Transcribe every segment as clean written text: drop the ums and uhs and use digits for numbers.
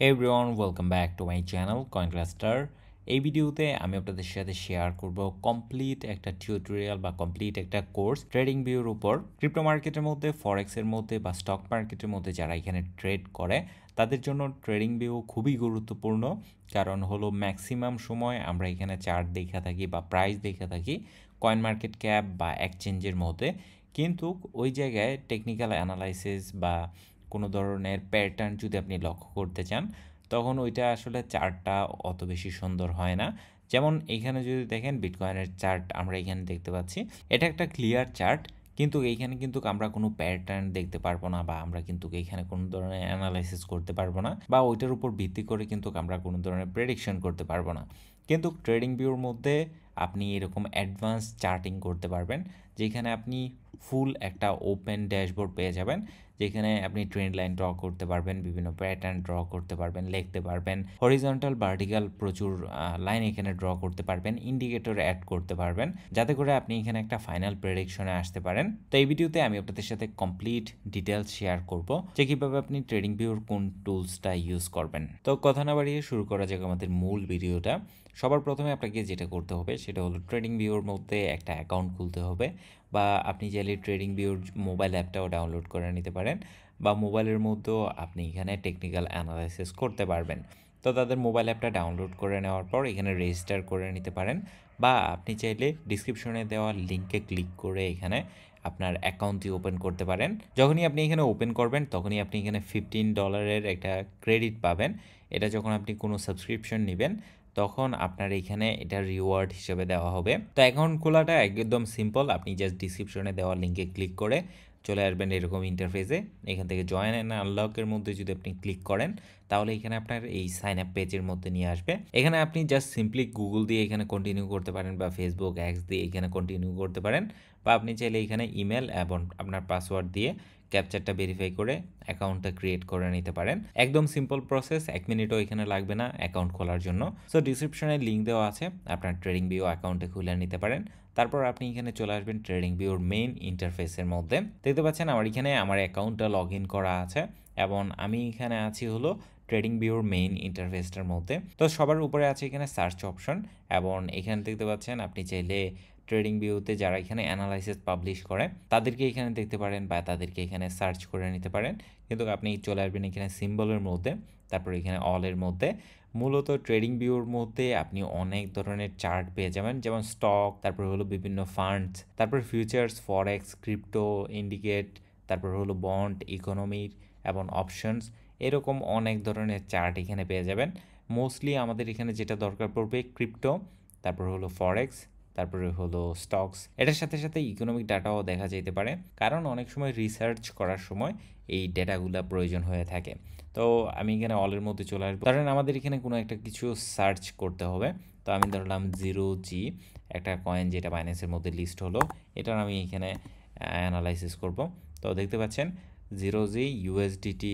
Hey everyone, welcome back to my channel CoinCluster. এই ভিডিওতে আমি আপনাদের সাথে শেয়ার করব কমপ্লিট একটা টিউটোরিয়াল বা কমপ্লিট একটা কোর্স ট্রেডিং ভিউর উপর। ক্রিপ্টো মার্কেটের মধ্যে, ফরেক্সের মধ্যে বা স্টক মার্কেটের মধ্যে যারা এখানে ট্রেড করে তাদের জন্য ট্রেডিং ভিউ খুবই গুরুত্বপূর্ণ। কারণ হলো ম্যাক্সিমাম সময় আমরা এখানে চার্ট দেখে থাকি বা প্রাইস দেখে থাকি কয়েন মার্কেট ক্যাপ বা এক্সচেঞ্জের মধ্যে, কিন্তু ওই জায়গায় টেকনিক্যাল অ্যানালাইসিস বা কোনো ধরনের প্যাটার্ন যদি আপনি লক্ষ্য করতে চান তখন ওইটা আসলে চার্টটা অত বেশি সুন্দর হয় না। যেমন এইখানে যদি দেখেন বিটকয়েনের চার্ট আমরা এখানে দেখতে পাচ্ছি, এটা একটা ক্লিয়ার চার্ট, কিন্তু এইখানে কিন্তু আমরা কোনো প্যাটার্ন দেখতে পারবো না বা আমরা কিন্তু এইখানে কোনো ধরনের অ্যানালাইসিস করতে পারবো না বা ওইটার উপর ভিত্তি করে কিন্তু আমরা কোনো ধরনের প্রেডিকশন করতে পারবো না। কিন্তু ট্রেডিং ভিউর মধ্যে আপনি এরকম অ্যাডভান্স চার্টিং করতে পারবেন, যেখানে আপনি ফুল একটা ওপেন ড্যাশবোর্ড পেয়ে যাবেন, যেখানে আপনি ট্রেন্ড লাইন ড্র করতে পারবেন, বিভিন্ন প্যাটার্ন ড্র করতে পারবেন, লিখতে পারবেন, হরিজন্টাল ভার্টিক্যাল প্রচুর লাইন এখানে ড্র করতে পারবেন, ইন্ডিকেটর অ্যাড করতে পারবেন, যাতে করে আপনি এখানে একটা ফাইনাল প্রেডিকশনে আসতে পারেন। তো এই ভিডিওতে আমি আপনাদের সাথে কমপ্লিট ডিটেলস শেয়ার করব যে কীভাবে আপনি ট্রেডিং ভিউর কোন টুলসটা ইউজ করবেন। তো কথা না বাড়িয়ে শুরু করা যাক আমাদের মূল ভিডিওটা। সবার প্রথমে আপনাকে যেটা করতে হবে সেটা হলো ট্রেডিং ভিউর মধ্যে একটা অ্যাকাউন্ট খুলতে হবে, বা আপনি চাইলে ট্রেডিং ভিউর মোবাইল অ্যাপটাও ডাউনলোড করে নিতে পারেন, বা মোবাইলের মধ্যেও আপনি এখানে টেকনিক্যাল অ্যানালাইসিস করতে পারবেন। তো তাদের মোবাইল অ্যাপটা ডাউনলোড করে নেওয়ার পর এখানে রেজিস্টার করে নিতে পারেন, বা আপনি চাইলে ডিসক্রিপশনে দেওয়া লিঙ্কে ক্লিক করে এখানে আপনার অ্যাকাউন্টটি ওপেন করতে পারেন। যখনই আপনি এখানে ওপেন করবেন তখনই আপনি এখানে $15 একটা ক্রেডিট পাবেন। এটা যখন আপনি কোনো সাবস্ক্রিপশন নেবেন তখন আপনার এখানে এটা রিওয়ার্ড হিসেবে দেওয়া হবে। তো অ্যাকাউন্ট খোলাটা একদম সিম্পল, আপনি জাস্ট ডিসক্রিপশনে দেওয়া লিঙ্কে ক্লিক করে চলে আসবেন এরকম ইন্টারফেসে। এখান থেকে জয়েন অ্যান্ড আনলকের মধ্যে যদি আপনি ক্লিক করেন তাহলে এখানে আপনার এই সাইন আপ পেজের মধ্যে নিয়ে আসবে। এখানে আপনি জাস্ট সিম্পলি গুগল দিয়ে এখানে কন্টিনিউ করতে পারেন, বা ফেসবুক এক্স দিয়ে এখানে কন্টিনিউ করতে পারেন, বা আপনি চাইলে এখানে ইমেল এবং আপনার পাসওয়ার্ড দিয়ে ক্যাপচারটা ভেরিফাই করে অ্যাকাউন্টটা ক্রিয়েট করে নিতে পারেন। একদম সিম্পল প্রসেস, 1 মিনিটও এখানে লাগবে না অ্যাকাউন্ট খোলার জন্য। সো ডিসক্রিপশনে লিঙ্ক দেওয়া আছে, আপনার ট্রেডিং ভিউ অ্যাকাউন্টে খুলে নিতে পারেন। তারপর আপনি এখানে চলে আসবেন ট্রেডিং ভিউর মেইন ইন্টারফেসের মধ্যে। দেখতে পাচ্ছেন আমার এখানে আমার অ্যাকাউন্টটা লগ ইন করা আছে এবং আমি এখানে আছি হলো ট্রেডিং ভিউর মেইন ইন্টারফেসটার মধ্যে। তো সবার উপরে আছে এখানে সার্চ অপশন, এবং এখানে দেখতে পাচ্ছেন আপনি চাইলে ট্রেডিং ভিউতে যারা এখানে অ্যানালাইসিস পাবলিশ করে তাদেরকে এখানে দেখতে পারেন, বা তাদেরকে এখানে সার্চ করে নিতে পারেন। কিন্তু আপনি চলে আসবেন এখানে সিম্বলের মধ্যে, তারপর এখানে অলের মধ্যে। মূলত ট্রেডিং ভিউর মধ্যে আপনি অনেক ধরনের চার্ট পেয়ে যাবেন, যেমন স্টক, তারপর হলো বিভিন্ন ফান্ডস, তারপর ফিউচার্স, ফরেক্স, ক্রিপ্টো, ইন্ডিকেট, তারপর হলো বন্ড, ইকোনমিক এবং অপশনস, এরকম অনেক ধরনের চার্ট এখানে পেয়ে যাবেন। মোস্টলি আমাদের এখানে যেটা দরকার পড়বে ক্রিপ্টো, তারপর হলো ফরেক্স, তারপরে হলো স্টকস। এটার সাথে সাথে ইকোনমিক ডাটাও দেখা যেতে পারে, কারণ অনেক সময় রিসার্চ করার সময় এই ডেটাগুলো প্রয়োজন হয়ে থাকে। তো আমি এখানে অলের মধ্যে চলে আসবো, কারণ আমাদের এখানে কোনো একটা কিছু সার্চ করতে হবে। তো আমি ধরলাম 0G, একটা কয়েন যেটা বাইন্যান্সের মধ্যে লিস্ট হলো, এটার আমি এখানে অ্যানালাইসিস করব। তো দেখতে পাচ্ছেন 0G USDT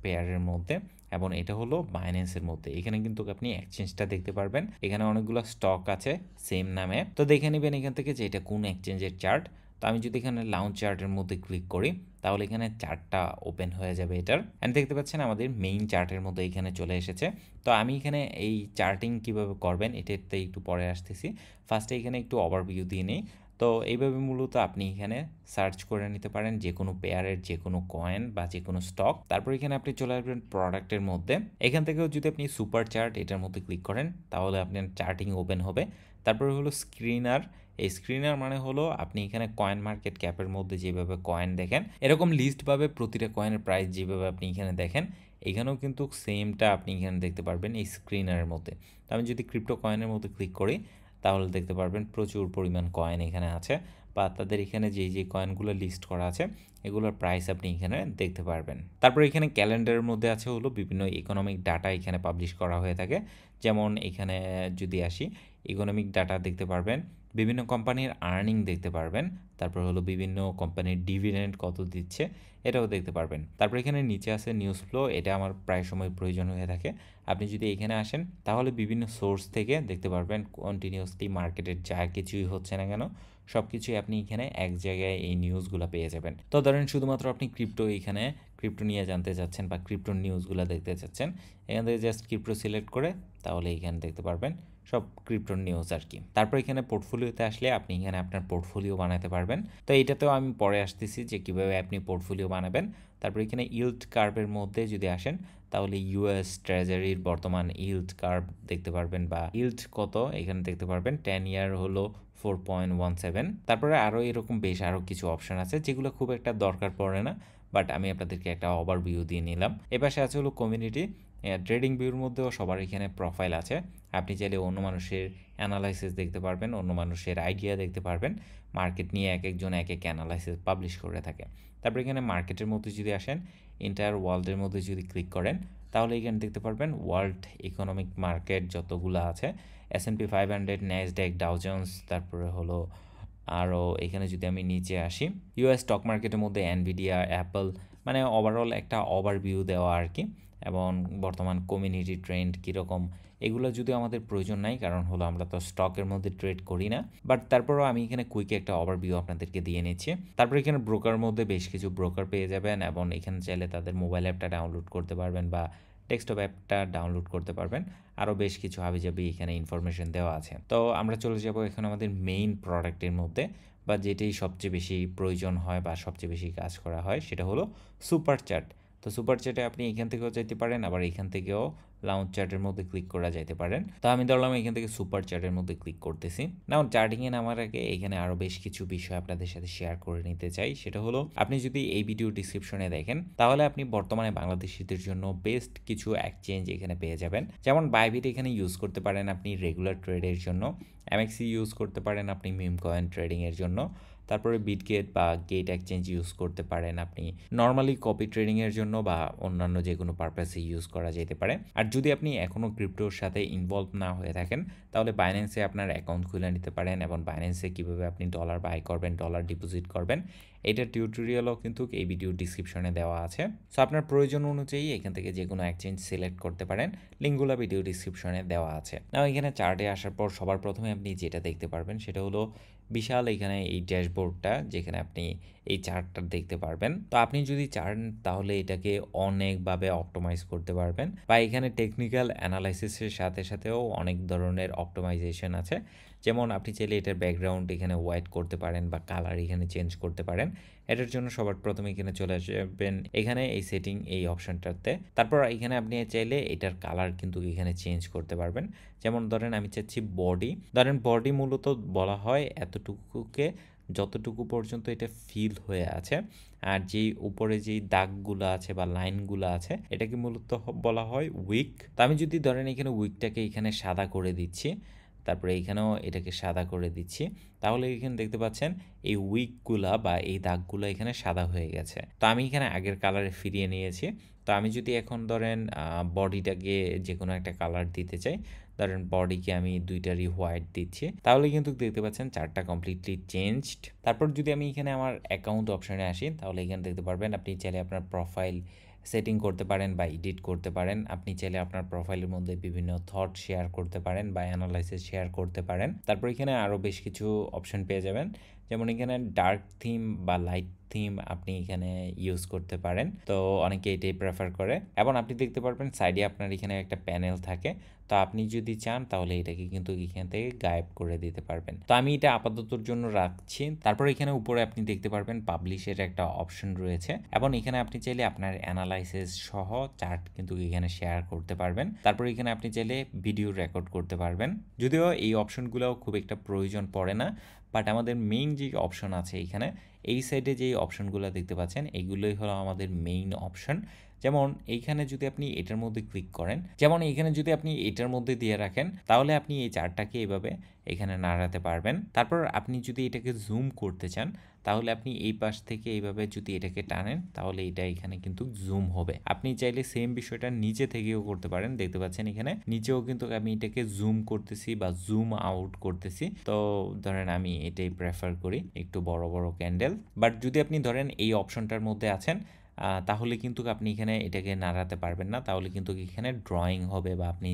পেয়ারের মধ্যে, এবং এটা হলো বাইন্যান্সের মধ্যে। এখানে কিন্তু আপনি এক্সচেঞ্জটা দেখতে পারবেন, এখানে অনেকগুলো স্টক আছে সেম নামে। তো দেখে নেবেন এখান থেকে যে এটা কোন এক্সচেঞ্জের চার্ট। তো আমি যদি এখানে লাউঞ্জ চার্টের মধ্যে ক্লিক করি তাহলে এখানে চার্টটা ওপেন হয়ে যাবে এটার, অ্যান্ড দেখতে পাচ্ছেন আমাদের মেইন চার্টের মধ্যে এখানে চলে এসেছে। তো আমি এখানে এই চার্টিং কিভাবে করবেন এটাতে একটু পরে আসতেছি, ফার্স্টে এখানে একটু ওভারভিউ দিয়ে নিই। তো এইভাবে মূলত আপনি এখানে সার্চ করে নিতে পারেন যে কোনো পেয়ারের যে কোনো কয়েন বা যে কোনো স্টক। তারপর এখানে আপনি চলে আসবেন প্রোডাক্টের মধ্যে, এখান থেকেও যদি আপনি সুপার চার্ট এটার মধ্যে ক্লিক করেন তাহলে আপনার চার্টিং ওপেন হবে। তারপরে হলো স্ক্রিনার, এই স্ক্রিনার মানে হলো আপনি এখানে কয়েন মার্কেট ক্যাপের মধ্যে যেভাবে কয়েন দেখেন এরকম লিস্টভাবে প্রতিটা কয়েনের প্রাইস যেভাবে আপনি এখানে দেখেন এখানেও কিন্তু সেমটা আপনি এখানে দেখতে পারবেন এই স্ক্রিনারের মধ্যে। তো আমি যদি ক্রিপ্টো কয়েনের মধ্যে ক্লিক করি তাহলে দেখতে পারবেন প্রচুর পরিমাণ কয়েন এখানে আছে, বা তাদের এখানে যে কয়েনগুলো লিস্ট করা আছে এগুলোর প্রাইস আপনি এখানে দেখতে পারবেন। তারপর এখানে ক্যালেন্ডারের মধ্যে আছে হলো বিভিন্ন ইকোনমিক ডাটা এখানে পাবলিশ করা হয়ে থাকে। যেমন এখানে যদি আসি, ইকোনমিক ডাটা দেখতে পারবেন, বিভিন্ন কোম্পানির আর্নিং দেখতে পারবেন, তারপর হলো বিভিন্ন কোম্পানির ডিভিডেন্ড কত দিচ্ছে এটাও দেখতে পারবেন। তারপর এখানে নিচে আছে নিউজ ফ্লো, এটা আমার প্রায় সময় প্রয়োজন হয়ে থাকে। আপনি যদি এখানে আসেন তাহলে বিভিন্ন সোর্স থেকে দেখতে পারবেন কন্টিনিউসলি মার্কেটের যা কিছুই হচ্ছে না কেন সব কিছুই আপনি এখানে এক জায়গায় এই নিউজগুলো পেয়ে যাবেন। তো ধরেন শুধুমাত্র আপনি ক্রিপ্টো এখানে ক্রিপ্টো নিয়ে জানতে চাচ্ছেন বা ক্রিপ্টোর নিউজগুলো দেখতে চাচ্ছেন, এখান থেকে জাস্ট ক্রিপ্টো সিলেক্ট করে তাহলে এখানে দেখতে পারবেন সব ক্রিপ্টোর নিউজ আর কি। তারপর এখানে পোর্টফোলিওতে আসলে আপনি এখানে আপনার পোর্টফোলিও বানাতে পারবেন। তো এটাতেও আমি পরে আসতেছি যে কীভাবে আপনি পোর্টফোলিও বানাবেন। তারপর এখানে ইল্ড কার্ভের মধ্যে যদি আসেন তাহলে ইউএস ট্রেজারির বর্তমান ইল্ড কার্ভ দেখতে পারবেন বা ইল্ড কত এখানে দেখতে পারবেন। 10 ইয়ার হলো 4.17। তারপরে আরও এরকম বেশ আরও কিছু অপশান আছে যেগুলো খুব একটা দরকার পড়ে না, বাট আমি আপনাদেরকে একটা ওভারভিউ দিয়ে নিলাম। এপাশে আছে হলো কমিউনিটি। ট্রেডিং ভিউর মধ্যেও সবার এখানে প্রোফাইল আছে। আপনি চাইলে অন্য মানুষের অ্যানালাইসিস দেখতে পারবেন, অন্য মানুষের আইডিয়া দেখতে পারবেন। মার্কেট নিয়ে এক একজন এক এক অ্যানালাইসিস পাবলিশ করে থাকে। তারপর এখানে মার্কেটের মধ্যে যদি আসেন, এন্টায়ার ওয়ার্ল্ডের মধ্যে যদি ক্লিক করেন তাহলে এখানে দেখতে পারবেন ওয়ার্ল্ড ইকোনমিক মার্কেট যতগুলো আছে, S&P 500, ন্যাসড্যাক, ডাও জোন্স, তারপরে হলো আরও এখানে যদি আমি নিচে আসি ইউএস স্টক মার্কেটের মধ্যে এনভিডিয়া, অ্যাপল, মানে ওভারঅল একটা ওভারভিউ দেওয়া আর কি। এবং বর্তমান কমিউনিটি ট্রেন্ড কীরকম এগুলো যদিও আমাদের প্রয়োজন নাই, কারণ হলো আমরা তো স্টকের মধ্যে ট্রেড করি না, বাট তারপরেও আমি এখানে কুইকে একটা ওভারভিউ আপনাদেরকে দিয়ে নিচ্ছি। তারপর এখানে ব্রোকার মধ্যে বেশ কিছু ব্রোকার পেয়ে যাবেন এবং এখানে চাইলে তাদের মোবাইল অ্যাপটা ডাউনলোড করতে পারবেন বা ডেস্কটপ অ্যাপটা ডাউনলোড করতে পারবেন। আরও বেশ কিছু হাবিজাবি এখানে ইনফরমেশন দেওয়া আছে। তো আমরা চলে যাব এখন আমাদের মেইন প্রোডাক্টের মধ্যে, বা যেটাই সবচেয়ে বেশি প্রয়োজন হয় বা সবচেয়ে বেশি কাজ করা হয় সেটা হলো সুপার চ্যাট। তো সুপার চ্যাটে আপনি এখান থেকেও যেতে পারেন, আবার এখান থেকেও লাউঞ্জ চ্যাটের মধ্যে ক্লিক করা যেতে পারেন। তো আমি ধরলাম এখান থেকে সুপার চ্যাটের মধ্যে ক্লিক করতেছি। নাও চার্টিংয়ে নামার আগে এখানে আরও বেশ কিছু বিষয় আপনাদের সাথে শেয়ার করে নিতে চাই। সেটা হলো আপনি যদি এই ভিডিও ডিসক্রিপশনে দেখেন তাহলে আপনি বর্তমানে বাংলাদেশিদের জন্য বেস্ট কিছু এক্সচেঞ্জ এখানে পেয়ে যাবেন। যেমন বাইবিট এখানে ইউজ করতে পারেন আপনি রেগুলার ট্রেডের জন্য, এমএক্সি ইউজ করতে পারেন আপনি মিম কয়েন ট্রেডিংয়ের জন্য, তারপরে বিটগেট বা গেট এক্সচেঞ্জ ইউজ করতে পারেন আপনি নর্মালি কপি ট্রেডিংয়ের জন্য বা অন্যান্য যে কোনো পারপাসে ইউজ করা যেতে পারে। আর যদি আপনি এখনও ক্রিপ্টোর সাথে ইনভলভ না হয়ে থাকেন তাহলে বাইন্যান্সে আপনার অ্যাকাউন্ট খুলে নিতে পারেন এবং বাইন্যান্সে কীভাবে আপনি ডলার বাই করবেন, ডলার ডিপোজিট করবেন, এটার টিউটোরিয়ালও কিন্তু এই ভিডিও ডিসক্রিপশনে দেওয়া আছে। সো আপনার প্রয়োজন অনুযায়ী এখান থেকে যে কোনো এক্সচেঞ্জ সিলেক্ট করতে পারেন, লিঙ্কগুলো ভিডিও ডিসক্রিপশনে দেওয়া আছে। নাও এখানে চার্টে আসার পর সবার প্রথমে আপনি যেটা দেখতে পারবেন সেটা হলো বিশাল এখানে এই ড্যাশবোর্ডটা, যেখানে আপনি এই চার্টটা দেখতে পারবেন। তো আপনি যদি চান তাহলে এটাকে অনেকভাবে অপটিমাইজ করতে পারবেন, বা এখানে টেকনিক্যাল অ্যানালাইসিসের সাথে সাথেও অনেক ধরনের অপটিমাইজেশন আছে। যেমন আপনি চাইলে এটার ব্যাকগ্রাউন্ড এখানে হোয়াইট করতে পারেন বা কালার এখানে চেঞ্জ করতে পারেন। এটার জন্য সবার প্রথমে এখানে চলে আসবেন এখানে এই সেটিং এই অপশনটাতে। তারপর এখানে আপনি চাইলে এটার কালার কিন্তু এখানে চেঞ্জ করতে পারবেন। যেমন ধরেন আমি চাচ্ছি বডি, ধরেন বডি মূলত বলা হয় এতটুকুকে যতটুকু পর্যন্ত এটা ফিল হয়ে আছে, আর যেই উপরে যেই দাগগুলো আছে বা লাইনগুলো আছে এটাকে মূলত বলা হয় উইক। তো আমি যদি ধরেন এখানে উইকটাকে এখানে সাদা করে দিচ্ছি, তারপরে এখানেও এটাকে সাদা করে দিচ্ছি, তাহলে এখানে দেখতে পাচ্ছেন এই উইকগুলা বা এই দাগগুলো এখানে সাদা হয়ে গেছে। তো আমি এখানে আগের কালারে ফিরিয়ে নিয়েছি। তো আমি যদি এখন ধরেন বডিটাকে যে কোনো একটা কালার দিতে চাই, ধরেন বডিকে আমি দুইটারই হোয়াইট দিচ্ছি, তাহলে কিন্তু দেখতে পাচ্ছেন চার্টটা কমপ্লিটলি চেঞ্জড। তারপর যদি আমি এখানে আমার অ্যাকাউন্ট অপশানে আসি তাহলে এখানে দেখতে পারবেন আপনি চাইলে আপনার প্রোফাইল সেটিং করতে পারেন বা এডিট করতে পারেন। আপনি চাইলে আপনার প্রোফাইলের মধ্যে বিভিন্ন থট শেয়ার করতে পারেন বা অ্যানালাইসিস শেয়ার করতে পারেন। তারপর এখানে আরও বেশ কিছু অপশন পেয়ে যাবেন, যেমন এখানে ডার্ক থিম বা লাইট থিম আপনি এখানে ইউজ করতে পারেন। তো অনেকে এটাই প্রেফার করে। এবং আপনি দেখতে পারবেন সাইডে আপনার এখানে একটা প্যানেল থাকে, তো আপনি যদি চান তাহলে এটাকে কিন্তু এখান থেকে গায়েব করে দিতে পারবেন। তো আমি এটা আপাততর জন্য রাখছি। তারপর এখানে উপরে আপনি দেখতে পারবেন পাবলিশের একটা অপশন রয়েছে, এবং এখানে আপনি চাইলে আপনার অ্যানালাইসিস সহ চার্ট কিন্তু এখানে শেয়ার করতে পারবেন। তারপর এখানে আপনি চাইলে ভিডিও রেকর্ড করতে পারবেন। যদিও এই অপশনগুলোও খুব একটা প্রয়োজন পড়ে না, বাট আমাদের মেইন যে অপশন আছে এখানে এই সাইডে যেই অপশনগুলো দেখতে পাচ্ছেন এইগুলোই হলো আমাদের মেইন অপশন। যেমন এইখানে যদি আপনি এটার মধ্যে ক্লিক করেন, যেমন এইখানে যদি আপনি এটার মধ্যে দিয়ে রাখেন তাহলে আপনি এই চার্টটাকে এভাবে এখানে নাড়াতে পারবেন। তারপর আপনি যদি এটাকে জুম করতে চান তাহলে আপনি এই পাশ থেকে এইভাবে যদি এটাকে টানেন তাহলে এটা এখানে কিন্তু জুম হবে। আপনি চাইলে সেম বিষয়টা নিচে থেকেও করতে পারেন। দেখতে পাচ্ছেন এখানে নিচেও কিন্তু আমি এটাকে জুম করতেছি বা জুম আউট করতেছি। তো ধরেন আমি এটাই প্রেফার করি, একটু বড় বড় ক্যান্ডেল। বাট যদি আপনি ধরেন এই অপশনটার মধ্যে আছেন তাহলে কিন্তু আপনি এখানে এটাকে নাড়াতে পারবেন না, তাহলে কিন্তু এখানে ড্রয়িং হবে বা আপনি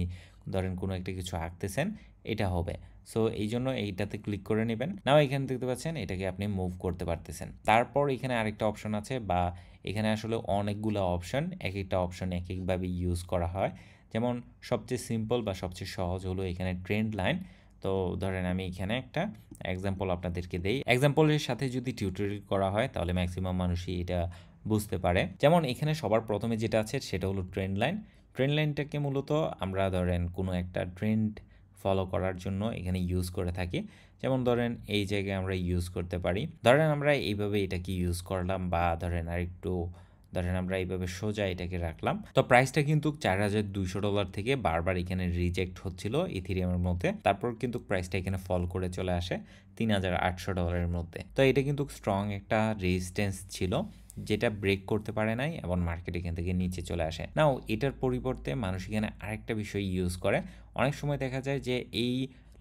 ধরেন কোনো একটা কিছু আঁকতেছেন এটা হবে। সো এই জন্য এইটাতে ক্লিক করে নেবেন। নাও এখানে দেখতে পাচ্ছেন এটাকে আপনি মুভ করতে পারতেছেন। তারপর এখানে আরেকটা অপশন আছে, বা এখানে আসলে অনেকগুলো অপশন, একেকটা অপশন একেকভাবে ইউজ করা হয়। যেমন সবচেয়ে সিম্পল বা সবচেয়ে সহজ হলো এখানে ট্রেন্ড লাইন। তো ধরেন আমি এখানে একটা এক্সাম্পল আপনাদেরকে দেই। এক্সাম্পলের সাথে যদি টিউটোরিয়াল করা হয় তাহলে ম্যাক্সিমাম মানুষই এটা বুঝতে পারে। যেমন এখানে সবার প্রথমে যেটা আছে সেটা হলো ট্রেন্ড লাইন। ট্রেন্ড লাইনটাকে মূলত আমরা ধরেন কোনো একটা ট্রেন্ড ফলো করার জন্য এখানে ইউজ করে থাকি। যেমন ধরেন এই জায়গায় আমরা ইউজ করতে পারি। ধরেন আমরা এইভাবে এটাকে ইউজ করলাম, বা ধরেন আরেকটু ধরেন আমরা এইভাবে সোজা এটাকে রাখলাম। তো প্রাইসটা কিন্তু $4,200 থেকে বারবার এখানে রিজেক্ট হচ্ছিল ইথেরিয়ামের মধ্যে। তারপর কিন্তু প্রাইসটা এখানে ফল করে চলে আসে $3,800 মধ্যে। তো এটা কিন্তু স্ট্রং একটা রেজিস্ট্যান্স ছিল, যেটা ব্রেক করতে পারে নাই এবং মার্কেট এখান থেকে নিচে চলে আসে। নাও এটার পরিবর্তে মানুষ এখানে আরেকটা বিষয় ইউজ করে। অনেক সময় দেখা যায় যে এই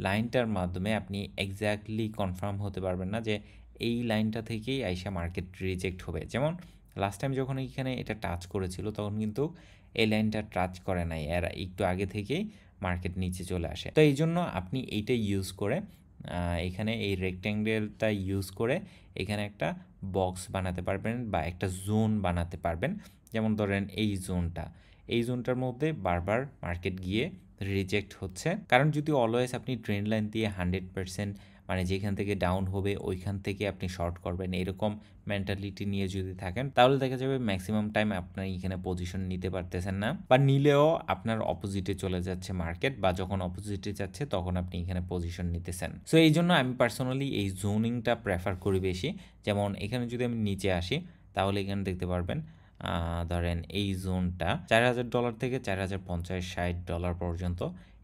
লাইনটার মাধ্যমে আপনি এক্স্যাক্টলি কনফার্ম হতে পারবেন না যে এই লাইনটা থেকেই আইসা মার্কেট রিজেক্ট হবে। যেমন লাস্ট টাইম যখন এখানে এটা টাচ করেছিল তখন কিন্তু এই লাইনটা টাচ করে নাই, এর একটু আগে থেকেই মার্কেট নিচে চলে আসে। তো এই জন্য আপনি এইটা ইউজ করে এখানে এই রেক্ট্যাঙ্গেলটা ইউজ করে এখানে একটা বক্স বানাতে পারবেন বা একটা জোন বানাতে পারবেন। যেমন ধরেন এই জোনটার মধ্যে বারবার মার্কেট গিয়ে রিজেক্ট হচ্ছে। কারণ যদি অলওয়েজ আপনি ট্রেন্ড লাইন দিয়ে 100% মানে যেখান থেকে ডাউন হবে ওইখান থেকে আপনি শর্ট করবেন এরকম মেন্টালিটি নিয়ে যদি থাকেন, তাহলে দেখা যাবে ম্যাক্সিমাম টাইম আপনার এখানে পজিশন নিতে পারতেছেন না, বা নিলেও আপনার অপোজিটে চলে যাচ্ছে মার্কেট, বা যখন অপোজিটে যাচ্ছে তখন আপনি এখানে পজিশন নিতেছেন। সো এই জন্য আমি পার্সোনালি এই জোনিংটা প্রেফার করি বেশি। যেমন এখানে যদি আমি নিচে আসি তাহলে এখানে দেখতে পারবেন ধরেন এই জোনটা $4,000 থেকে $4,050-$60 পর্যন্ত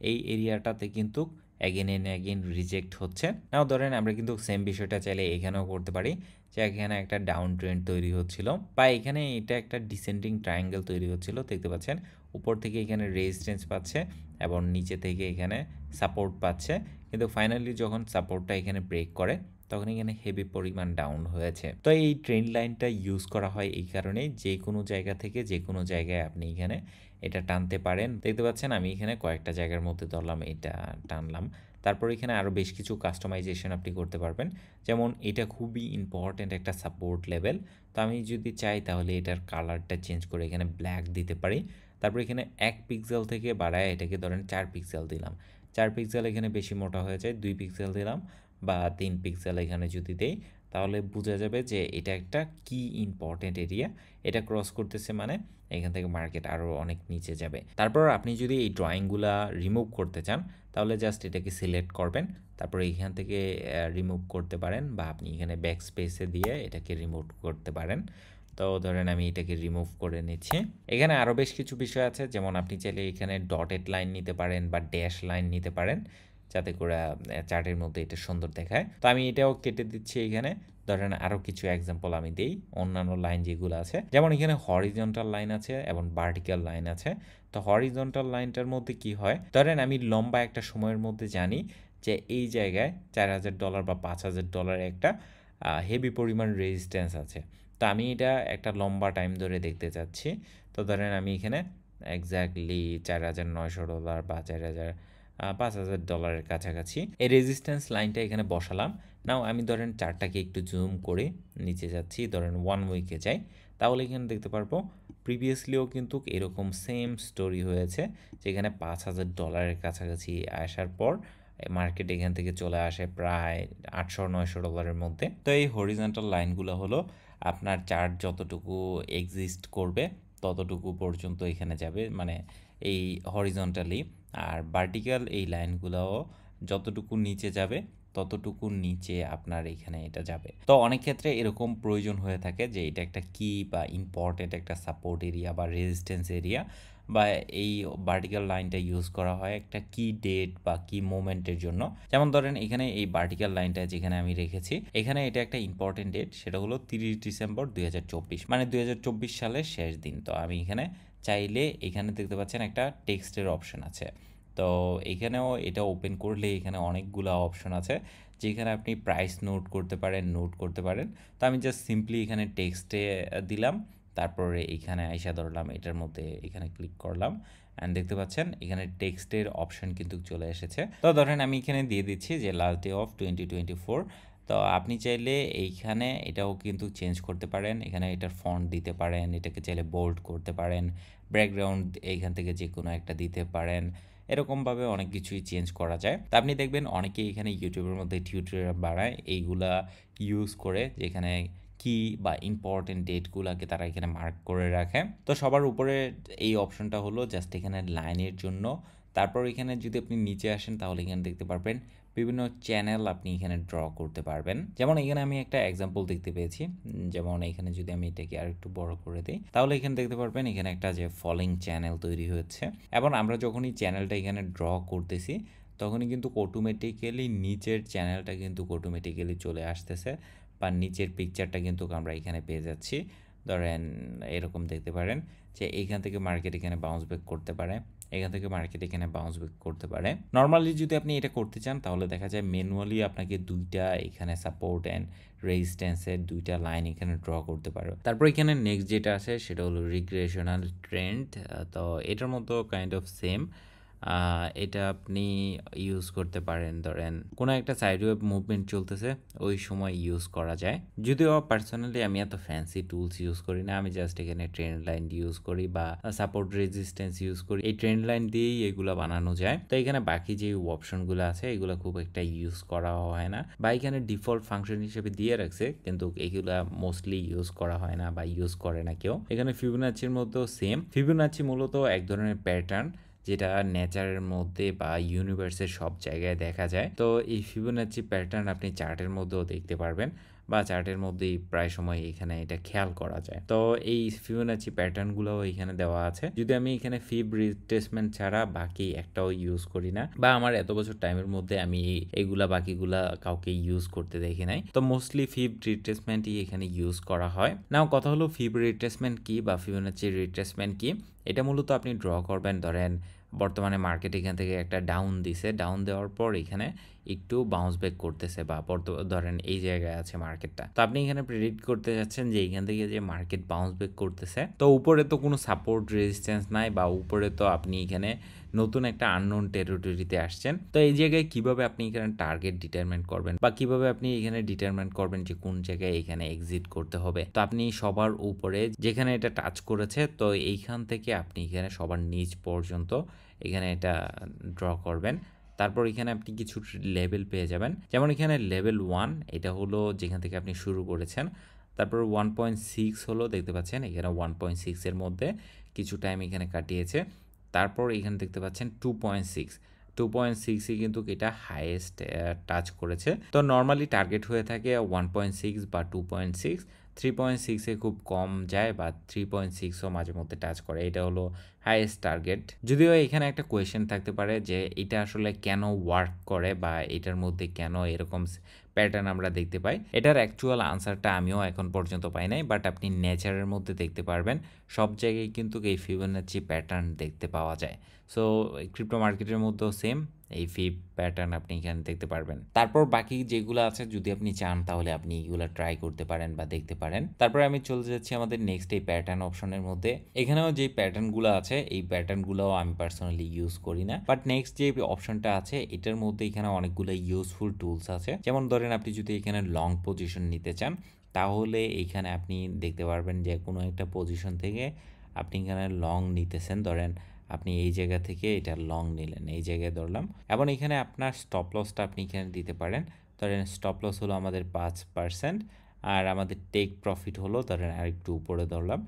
এই এরিয়াটাতে কিন্তু অ্যাগেন এন্ড অ্যাগেন রিজেক্ট হচ্ছে। নাও ধরেন আমরা কিন্তু সেম বিষয়টা চাইলে এখানেও করতে পারি, যে এখানে একটা ডাউন ট্রেন্ড তৈরি হচ্ছিল, বা এখানে এটা একটা ডিসেন্ডিং ট্রায়াঙ্গেল তৈরি হচ্ছিল। দেখতে পাচ্ছেন উপর থেকে এখানে রেজিস্ট্যান্স পাচ্ছে এবং নিচে থেকে এখানে সাপোর্ট পাচ্ছে, কিন্তু ফাইনালি যখন সাপোর্টটা এখানে ব্রেক করে তখন এখানে হেভি পরিমাণ ডাউন হয়েছে। তো এই ট্রেন্ড লাইনটা ইউজ করা হয় এই কারণেই, যে কোনো জায়গা থেকে যে কোনো জায়গায় আপনি এখানে এটা টানতে পারেন। দেখতে পাচ্ছেন আমি এখানে কয়েকটা জায়গার মধ্যে ধরলাম, এটা টানলাম। তারপর এখানে আরও বেশ কিছু কাস্টমাইজেশন আপনি করতে পারবেন। যেমন এটা খুবই ইম্পর্ট্যান্ট একটা সাপোর্ট লেভেল। তো আমি যদি চাই তাহলে এটার কালারটা চেঞ্জ করে এখানে ব্ল্যাক দিতে পারি। তারপর এখানে 1 পিক্সেল থেকে বাড়ায় এটাকে ধরেন 4 পিক্সেল দিলাম। 4 পিক্সেল এখানে বেশি মোটা হয়ে যায়, 2 পিক্সেল দিলাম, বা 3 পিক্সেল এখানে যদি দেই তাহলে বোঝা যাবে যে এটা একটা কি ইম্পর্ট্যান্ট এরিয়া, এটা ক্রস করতেছে মানে এখান থেকে মার্কেট আরও অনেক নিচে যাবে। তারপর আপনি যদি এই ড্রয়িংগুলা রিমুভ করতে চান তাহলে জাস্ট এটাকে সিলেক্ট করবেন, তারপর এইখান থেকে রিমুভ করতে পারেন, বা আপনি এখানে ব্যাক স্পেসে দিয়ে এটাকে রিমুভ করতে পারেন। তো ধরেন আমি এটাকে রিমুভ করে নিচ্ছি। এখানে আরও বেশ কিছু বিষয় আছে, যেমন আপনি চাইলে এখানে ডটেড লাইন নিতে পারেন বা ড্যাশ লাইন নিতে পারেন, যাতে করে চার্টের মধ্যে এটা সুন্দর দেখায়। তো আমি এটাও কেটে দিচ্ছি এখানে। ধরেন আরও কিছু এক্সাম্পল আমি দিই অন্যান্য লাইন যেগুলো আছে, যেমন এখানে হরিজন্টাল লাইন আছে এবং ভার্টিক্যাল লাইন আছে। তো হরিজন্টাল লাইনটার মধ্যে কি হয়, ধরেন আমি লম্বা একটা সময়ের মধ্যে জানি যে এই জায়গায় $4,000 বা $5,000 একটা হেভি পরিমাণ রেজিস্ট্যান্স আছে। তো আমি এটা একটা লম্বা টাইম ধরে দেখতে চাচ্ছি। তো ধরেন আমি এখানে এক্স্যাক্টলি $4,900 বা $5,000 কাছাকাছি এই রেজিস্ট্যান্স লাইনটা এখানে বসালাম। নাও আমি ধরেন চার্টটাকে একটু জুম করে নিচে যাচ্ছি, ধরেন 1 উইকে যাই, তাহলে এখানে দেখতে পারবো প্রিভিয়াসলিও কিন্তু এরকম সেম স্টোরি হয়েছে, যেখানে $5,000 কাছাকাছি আসার পর মার্কেট এখান থেকে চলে আসে প্রায় $800-900 মধ্যে। তো এই হরিজন্টাল লাইনগুলো হলো আপনার চার্ট যতটুকু এক্সিস্ট করবে ততটুকু পর্যন্ত এখানে যাবে, মানে এই হরিজন্টালি। আর ভার্টিক্যাল এই লাইনগুলোও যতটুকু নিচে যাবে ততটুকু নিচে আপনার এখানে এটা যাবে। তো অনেক ক্ষেত্রে এরকম প্রয়োজন হয়ে থাকে যে এটা একটা কি বা ইম্পর্টেন্ট একটা সাপোর্ট এরিয়া বা রেজিস্ট্যান্স এরিয়া, বা এই ভার্টিক্যাল লাইনটা ইউজ করা হয় একটা কি ডেট বা কি মোমেন্টের জন্য। যেমন ধরেন এখানে এই ভার্টিক্যাল লাইনটা যেখানে আমি রেখেছি, এখানে এটা একটা ইম্পর্টেন্ট ডেট, সেটা হলো 30 ডিসেম্বর 2024, মানে 2024 সালের শেষ দিন। তো আমি এখানে চাইলে এখানে দেখতে পাচ্ছেন একটা টেক্সটের অপশন আছে। তো এখানেও এটা ওপেন করলে এখানে অনেকগুলো অপশন আছে, যেখানে আপনি প্রাইস নোট করতে পারেন। তো আমি জাস্ট সিম্পলি এখানে টেক্সটে দিলাম, তারপরে এইখানে আইসা ধরলাম এটার মধ্যে এখানে ক্লিক করলাম, অ্যান্ড দেখতে পাচ্ছেন এখানে টেক্সটের অপশন কিন্তু চলে এসেছে। তো ধরেন আমি এখানে দিয়ে দিচ্ছি যে লাস্ট ডে অফ 2024। তো আপনি চাইলে এইখানে এটাও কিন্তু চেঞ্জ করতে পারেন, এখানে এটার ফন্ট দিতে পারেন, এটাকে চাইলে বোল্ড করতে পারেন, ব্যাকগ্রাউন্ড এইখান থেকে যে কোনো একটা দিতে পারেন, এরকমভাবে অনেক কিছুই চেঞ্জ করা যায়। তা আপনি দেখবেন অনেকেই এখানে ইউটিউবের মধ্যে টিউটোরিয়াল বানায় এইগুলা ইউজ করে, যেখানে কি বা ইম্পর্টেন্ট ডেটগুলোকে তারা এখানে মার্ক করে রাখে। তো সবার উপরে এই অপশনটা হলো জাস্ট এখানে লাইনের জন্য। তারপর এখানে যদি আপনি নিচে আসেন তাহলে এখানে দেখতে পারবেন বিভিন্ন চ্যানেল আপনি এখানে ড্র করতে পারবেন। যেমন এখানে আমি একটা এক্সাম্পল দেখতে পেয়েছি, যেমন এখানে যদি আমি এটাকে আর একটু বড় করে দিই তাহলে এখানে দেখতে পারবেন এখানে একটা যে ফলোইং চ্যানেল তৈরি হচ্ছে। এবং আমরা যখনই চ্যানেলটা এখানে ড্র করতেছি তখনই কিন্তু অটোমেটিক্যালি নিচের চ্যানেলটা কিন্তু অটোমেটিক্যালি চলে আসতেছে, বা নিচের পিকচারটা কিন্তু আমরা এখানে পেয়ে যাচ্ছি। ধরেন এরকম দেখতে পারেন যে এইখান থেকে মার্কেট এখানে বাউন্স ব্যাক করতে পারে, এখান থেকে মার্কেট এখানে বাউন্স ব্যাক করতে পারে। নর্মালি যদি আপনি এটা করতে চান তাহলে দেখা যায় ম্যানুয়ালি আপনাকে দুইটা এখানে সাপোর্ট অ্যান্ড রেজিস্ট্যান্সের দুইটা লাইন এখানে ড্র করতে পারো। তারপর এখানে নেক্সট যেটা আছে সেটা হলো রিগ্রেশনাল ট্রেন্ড। তো এটার মতো কাইন্ড অফ সেম, এটা আপনি ইউজ করতে পারেন। ধরেন কোনো একটা সাইডওয়েভ মুভমেন্ট চলতেছে ওই সময় ইউজ করা যায়। যদিও পার্সোনালি আমি এত ফ্যান্সি টুলস ইউজ করি না, আমি জাস্ট এখানে ট্রেন্ড লাইন ইউজ করি বা সাপোর্ট রেজিস্ট্যান্স ইউজ করি। এই ট্রেন্ড লাইন দিয়েই এগুলো বানানো যায়। তো এখানে বাকি যে অপশনগুলো আছে এগুলো খুব একটা ইউজ করা হয় না, বা এখানে ডিফল্ট ফাংশন হিসেবে দিয়ে রাখছে, কিন্তু এগুলা মোস্টলি ইউজ করা হয় না বা ইউজ করে না কেউ। এখানে ফিবোনাচির মধ্যেও সেম। ফিবোনাচি মূলত এক ধরনের প্যাটার্ন যেটা নেচারের মধ্যে বা ইউনিভার্সের সব জায়গায় দেখা যায়। তো এই ফিবোনাচি প্যাটার্ন আপনি চার্টের মধ্যেও দেখতে পারবেন, বা চার্টের মধ্যেই প্রায় সময় এখানে এটা খেয়াল করা যায়। তো এই ফিবোনাচি প্যাটার্নগুলোও এখানে দেওয়া আছে। যদি আমি এখানে ফিব রিট্রেসমেন্ট ছাড়া বাকি একটাও ইউজ করি না, বা আমার এত বছর টাইমের মধ্যে আমি এগুলা বাকিগুলা কাউকে ইউজ করতে দেখি নাই, তো মোস্টলি ফিব রিট্রেসমেন্টই এখানে ইউজ করা হয়। নাও কথা হলো ফিব রিট্রেসমেন্ট কি বা ফিবোনাচি রিট্রেসমেন্ট কি। এটা মূলত আপনি ড্র করবেন, ধরেন বর্তমানে মার্কেট এখান থেকে একটা ডাউন দিছে, ডাউন দেওয়ার পর এখানে একটু বাউন্স ব্যাক করতেছে, বা ধরেন এই জায়গায় আছে মার্কেটটা। তো আপনি এখানে প্রেডিক্ট করতে যাচ্ছেন যে এখান থেকে যে মার্কেট বাউন্স ব্যাক করতেছে, তো উপরে তো কোনো সাপোর্ট রেজিস্ট্যান্স নাই, বা উপরে তো আপনি এখানে নতুন একটা আননোন টেরিটরিতে আসছেন। তো এই জায়গায় কিভাবে আপনি এখানে টার্গেট ডিটারমিন করবেন, বা কিভাবে আপনি এখানে ডিটারমিন করবেন যে কোন জায়গায় এখানে এক্সিট করতে হবে। তো আপনি সবার উপরে যেখানে এটা টাচ করেছে, তো এইখান থেকে আপনি এখানে সবার নিচ পর্যন্ত এখানে এটা ড্র করবেন। তারপর এখানে আপনি কিছু লেভেল পেয়ে যাবেন, যেমন এখানে লেভেল 1 এটা হলো যেখান থেকে আপনি শুরু করেছেন। তারপর 1.6 হলো, দেখতে পাচ্ছেন এখানে 1.6 এর মধ্যে কিছু টাইম এখানে কাটিয়েছে। তারপর এখানে দেখতে পাচ্ছেন 2.6 কিন্তু এটা হাইয়েস্ট টাচ করেছে। তো নর্মালি টার্গেট হয়ে থাকে 1.6 বা 2.6। 3.6 খুব কম যায়, বা 3.6ও মাঝে মধ্যে টাচ করে, এটা হলো হাইয়েস্ট টার্গেট। যদিও এখানে একটা কোয়েশ্চেন থাকতে পারে যে এটা আসলে কেন ওয়ার্ক করে, বা এটার মধ্যে কেন এরকম প্যাটার্ন আমরা দেখতে পাই। এটার অ্যাকচুয়াল আনসারটা আমিও এখন পর্যন্ত পাই নাই, বাট আপনি নেচারের মধ্যে দেখতে পারবেন সব জায়গায় কিন্তু এই ফিবোনাচি প্যাটার্ন দেখতে পাওয়া যায়। সো ক্রিপ্টো মার্কেটের মধ্যেও সেম এই ফিব প্যাটার্ন আপনি এখানে দেখতে পারবেন। তারপর বাকি যেগুলো আছে যদি আপনি চান তাহলে আপনি এগুলো ট্রাই করতে পারেন বা দেখতে পারেন। তারপরে আমি চলে যাচ্ছি আমাদের নেক্সট এই প্যাটার্ন অপশনের মধ্যে। এখানেও যে প্যাটার্নগুলো আছে এই প্যাটার্নগুলোও আমি পার্সোনালি ইউজ করি না, বাট নেক্সট যে অপশনটা আছে এটার মধ্যে এখানে অনেকগুলো ইউজফুল টুলস আছে। যেমন ধরেন আপনি যদি এখানে লং পজিশন নিতে চান তাহলে এইখানে আপনি দেখতে পারবেন যে কোনো একটা পজিশন থেকে আপনি এখানে লং নিতেছেন। ধরেন আপনি এই জায়গা থেকে এটা লং নিলেন, এই জায়গায় ধরলাম, এবং এখানে আপনার স্টপ লসটা আপনি এখানে দিতে পারেন। ধরেন স্টপ লস হলো আমাদের 5%, আর আমাদের টেক প্রফিট হলো ধরেন আর একটু উপরে ধরলাম,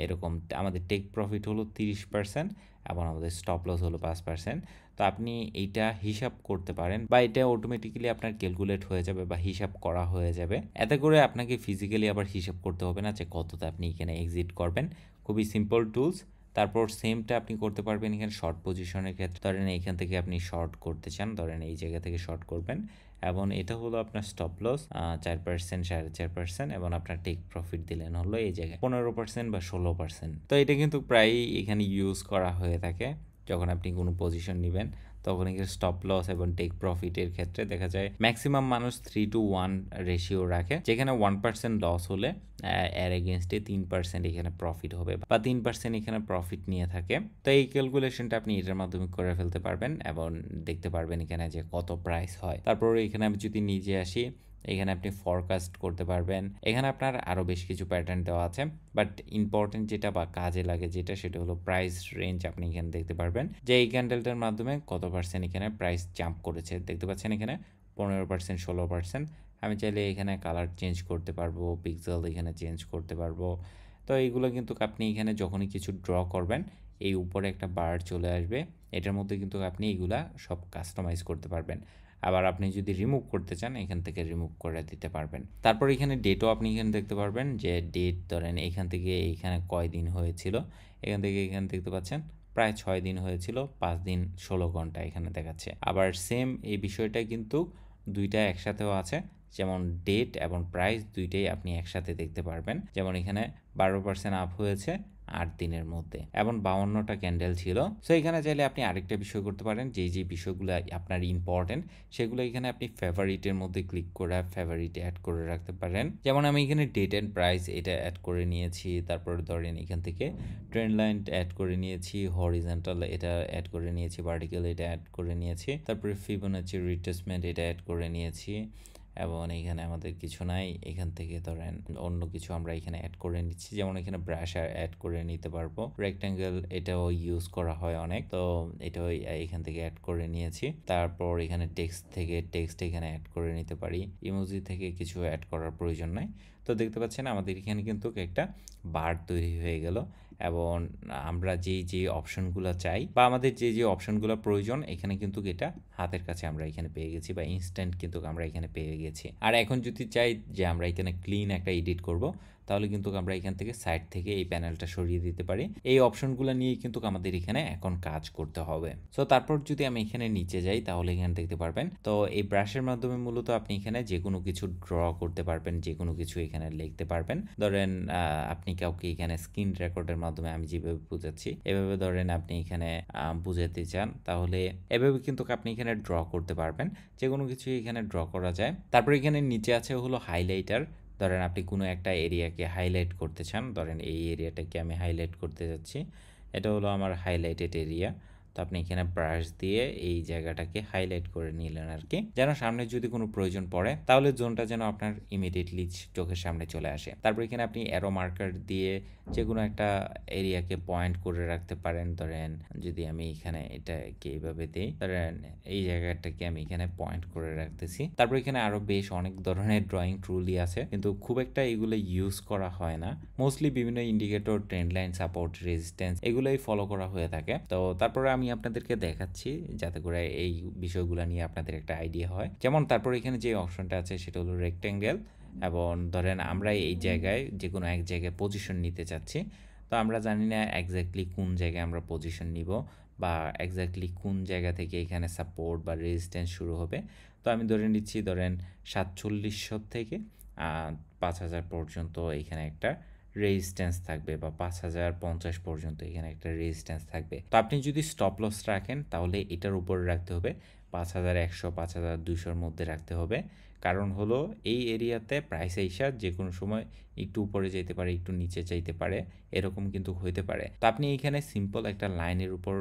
এরকম আমাদের টেক প্রফিট হলো 30% এবং আমাদের স্টপ লস হলো 5%। তো আপনি এইটা হিসাব করতে পারেন, বা এটা অটোমেটিক্যালি আপনার ক্যালকুলেট হয়ে যাবে বা হিসাব করা হয়ে যাবে। এতে করে আপনাকে ফিজিক্যালি আবার হিসাব করতে হবে না যে কতটা আপনি এখানে এক্সিট করবেন। খুবই সিম্পল টুলস। তারপর সেমটা আপনি করতে পারবেন এখানে শর্ট পজিশনের ক্ষেত্রে। ধরেন এইখান থেকে আপনি শর্ট করতে চান, ধরেন এই জায়গা থেকে শর্ট করবেন, এবং এটা হলো আপনার স্টপ লস 4%, 4.5%, এবং আপনার টেক প্রফিট দিলেন হলো এই জায়গায় 15% বা 16%। তো এটা কিন্তু প্রায়ই এখানে ইউজ করা হয়ে থাকে যখন আপনি কোনো পজিশন নেবেন। তখন এখানে স্টপ লস এবং টেক প্রফিটের ক্ষেত্রে দেখা যায় ম্যাক্সিমাম মানুষ 3:1 রেশিও রাখে, যেখানে 1% লস হলে এর এগেনস্টে 3% এখানে প্রফিট হবে বা 3% এখানে প্রফিট নিয়ে থাকে। তো এই ক্যালকুলেশনটা আপনি এটার মাধ্যমে করে ফেলতে পারবেন এবং দেখতে পারবেন এখানে যে কত প্রাইস হয়। তারপর এখানে আমি যদি নিজে আসি, এখানে আপনি ফরকাস্ট করতে পারবেন। এখানে আপনার আরও বেশ কিছু প্যাটার্ন দেওয়া আছে, বাট ইম্পর্টেন্ট যেটা বা কাজে লাগে যেটা সেটা হলো প্রাইস রেঞ্জ। আপনি এখানে দেখতে পারবেন যে এই ক্যান্ডেলটার মাধ্যমে কত পার্সেন্ট এখানে প্রাইস জাম্প করেছে। দেখতে পাচ্ছেন এখানে 15%, 16%। আমি চাইলে এখানে কালার চেঞ্জ করতে পারবো, পিক্সেল এখানে চেঞ্জ করতে পারবো। তো এইগুলো কিন্তু আপনি এখানে যখনই কিছু ড্র করবেন এই উপরে একটা বার চলে আসবে, এটার মধ্যে কিন্তু আপনি এইগুলা সব কাস্টমাইজ করতে পারবেন। আবার আপনি যদি রিমুভ করতে চান এখান থেকে রিমুভ করে দিতে পারবেন। তারপর এখানে ডেটও আপনি এখানে দেখতে পারবেন যে ডেট ধরেন এখান থেকে এইখানে কয় দিন হয়েছিল, এখান থেকে এখানে দেখতে পাচ্ছেন প্রায় 6 দিন হয়েছিল, 5 দিন 16 ঘন্টা এখানে দেখাচ্ছে। আবার সেম এই বিষয়টা কিন্তু দুইটা একসাথেও আছে, যেমন ডেট এবং প্রাইস দুইটাই আপনি একসাথে দেখতে পারবেন। যেমন এখানে 12% আপ হয়েছে 8 দিনের মধ্যে এবং 52টা ক্যান্ডেল ছিল। সো এখানে চাইলে আপনি আরেকটা বিষয় করতে পারেন, যে বিষয়গুলো আপনার ইম্পর্টেন্ট সেগুলো এখানে আপনি ফেভারিটের মধ্যে ক্লিক করে ফেভারিটে অ্যাড করে রাখতে পারেন। যেমন আমি এখানে ডেট অ্যান্ড প্রাইস এটা অ্যাড করে নিয়েছি, তারপর ধরেন এখান থেকে ট্রেন্ড লাইন অ্যাড করে নিয়েছি, হরিজন্টাল এটা অ্যাড করে নিয়েছি, ভার্টিক্যাল এটা অ্যাড করে নিয়েছি, তারপরে ফিবোনাচি রিট্রেসমেন্ট এটা অ্যাড করে নিয়েছি এবং এখানে আমাদের কিছু নাই। এখান থেকে ধরেন অন্য কিছু আমরা এখানে অ্যাড করে নিচ্ছি, যেমন এখানে ব্রাশ অ্যাড করে নিতে পারবো, রেক্ট্যাঙ্গেল এটাও ইউজ করা হয় অনেক, তো এটাও এখান থেকে অ্যাড করে নিয়েছি। তারপর এখানে টেক্সট এখানে অ্যাড করে নিতে পারি, ইমোজি থেকে কিছু অ্যাড করার প্রয়োজন নাই। তো দেখতে পাচ্ছেন আমাদের এখানে কিন্তু একটা বার তৈরি হয়ে গেল এবং আমরা যে অপশনগুলো চাই বা আমাদের যে অপশনগুলো প্রয়োজন এখানে কিন্তু এটা হাতের কাছে আমরা এখানে পেয়ে গেছি বা ইনস্ট্যান্ট কিন্তু আমরা এখানে পেয়ে গেছি। আর এখন যদি চাই যে আমরা এখানে ক্লিন একটা এডিট করব, তাহলে কিন্তু আমরা এখান থেকে সাইড থেকে এই প্যানেলটা সরিয়ে দিতে পারি। এই অপশনগুলো নিয়ে কিন্তু আমাদের এখানে এখন কাজ করতে হবে। সো তারপর যদি আমি এখানে নিচে যাই তাহলে এখানে দেখতে পারবেন, তো এই ব্রাশের মাধ্যমে মূলত আপনি এখানে যে কোনো কিছু ড্র করতে পারবেন, যে কোনো কিছু এখানে লিখতে পারবেন। ধরেন আপনি কাউকে এখানে স্ক্রিন রেকর্ডের মাধ্যমে আমি যেভাবে বুঝাচ্ছি এভাবে ধরেন আপনি এখানে বুঝাতে চান, তাহলে এভাবে কিন্তু আপনি এখানে ড্র করতে পারবেন। যে কোনো কিছু এখানে ড্র করা যায়। তারপর এখানে নিচে আছে হলো হাইলাইটার। ধরেন আপনি কোনো একটা এরিয়াকে হাইলাইট করতে চান, ধরেন এই এরিয়াটাকে আমি হাইলাইট করতে যাচ্ছি, এটা হলো আমার হাইলাইটেড এরিয়া। তো আপনি এখানে ব্রাশ দিয়ে এই জায়গাটাকে হাইলাইট করে নিলেন আর কি, যেন সামনে যদি কোনো প্রয়োজন পড়ে তাহলে জোনটা যেন আপনার ইমিডিয়েটলি চোখের সামনে চলে আসে। তারপর এখানে আপনি অ্যারো মার্কার দিয়ে যে কোনো একটা এরিয়াকে পয়েন্ট করে রাখতে পারেন। ধরেন যদি আমি এখানে এটাকে এইভাবে দিই, ধরেন এই জায়গাটাকে আমি এখানে পয়েন্ট করে রাখতেছি। তারপর এখানে আরো বেশ অনেক ধরনের ড্রয়িং টুলই আছে, কিন্তু খুব একটা এগুলো ইউজ করা হয় না। মোস্টলি বিভিন্ন indicator, trend line, support, resistance এগুলোই ফলো করা হয়ে থাকে। তো তারপরে আমি আপনাদেরকে দেখাচ্ছি যাতে করে এই বিষয়গুলো নিয়ে আপনাদের একটা আইডিয়া হয়। যেমন তারপর এখানে যে অপশনটা আছে সেটা হলো রেক্ট্যাঙ্গেল, এবং ধরেন আমরা এই জায়গায় যে কোনো এক জায়গায় পজিশন নিতে চাচ্ছি। তো আমরা জানি না এক্স্যাক্টলি কোন জায়গায় আমরা পজিশন নিব বা এক্স্যাক্টলি কোন জায়গা থেকে এখানে সাপোর্ট বা রেজিস্ট্যান্স শুরু হবে। তো আমি ধরে নিচ্ছি ধরেন 4700 থেকে 5000 পর্যন্ত এখানে একটা রেজিস্ট্যান্স থাকবে বা 5050 পর্যন্ত এখানে একটা রেজিস্ট্যান্স থাকবে। তো আপনি যদি স্টপ লস রাখেন তাহলে এটার উপরে রাখতে হবে, 5100 5200-র মধ্যে রাখতে হবে। কারণ হলো এই এরিয়াতে প্রাইস আইসা যে কোনো সময় একটু উপরে যেতে পারে, একটু নিচে চাইতে পারে, এরকম কিন্তু হইতে পারে। তো আপনি এখানে সিম্পল একটা লাইনের উপর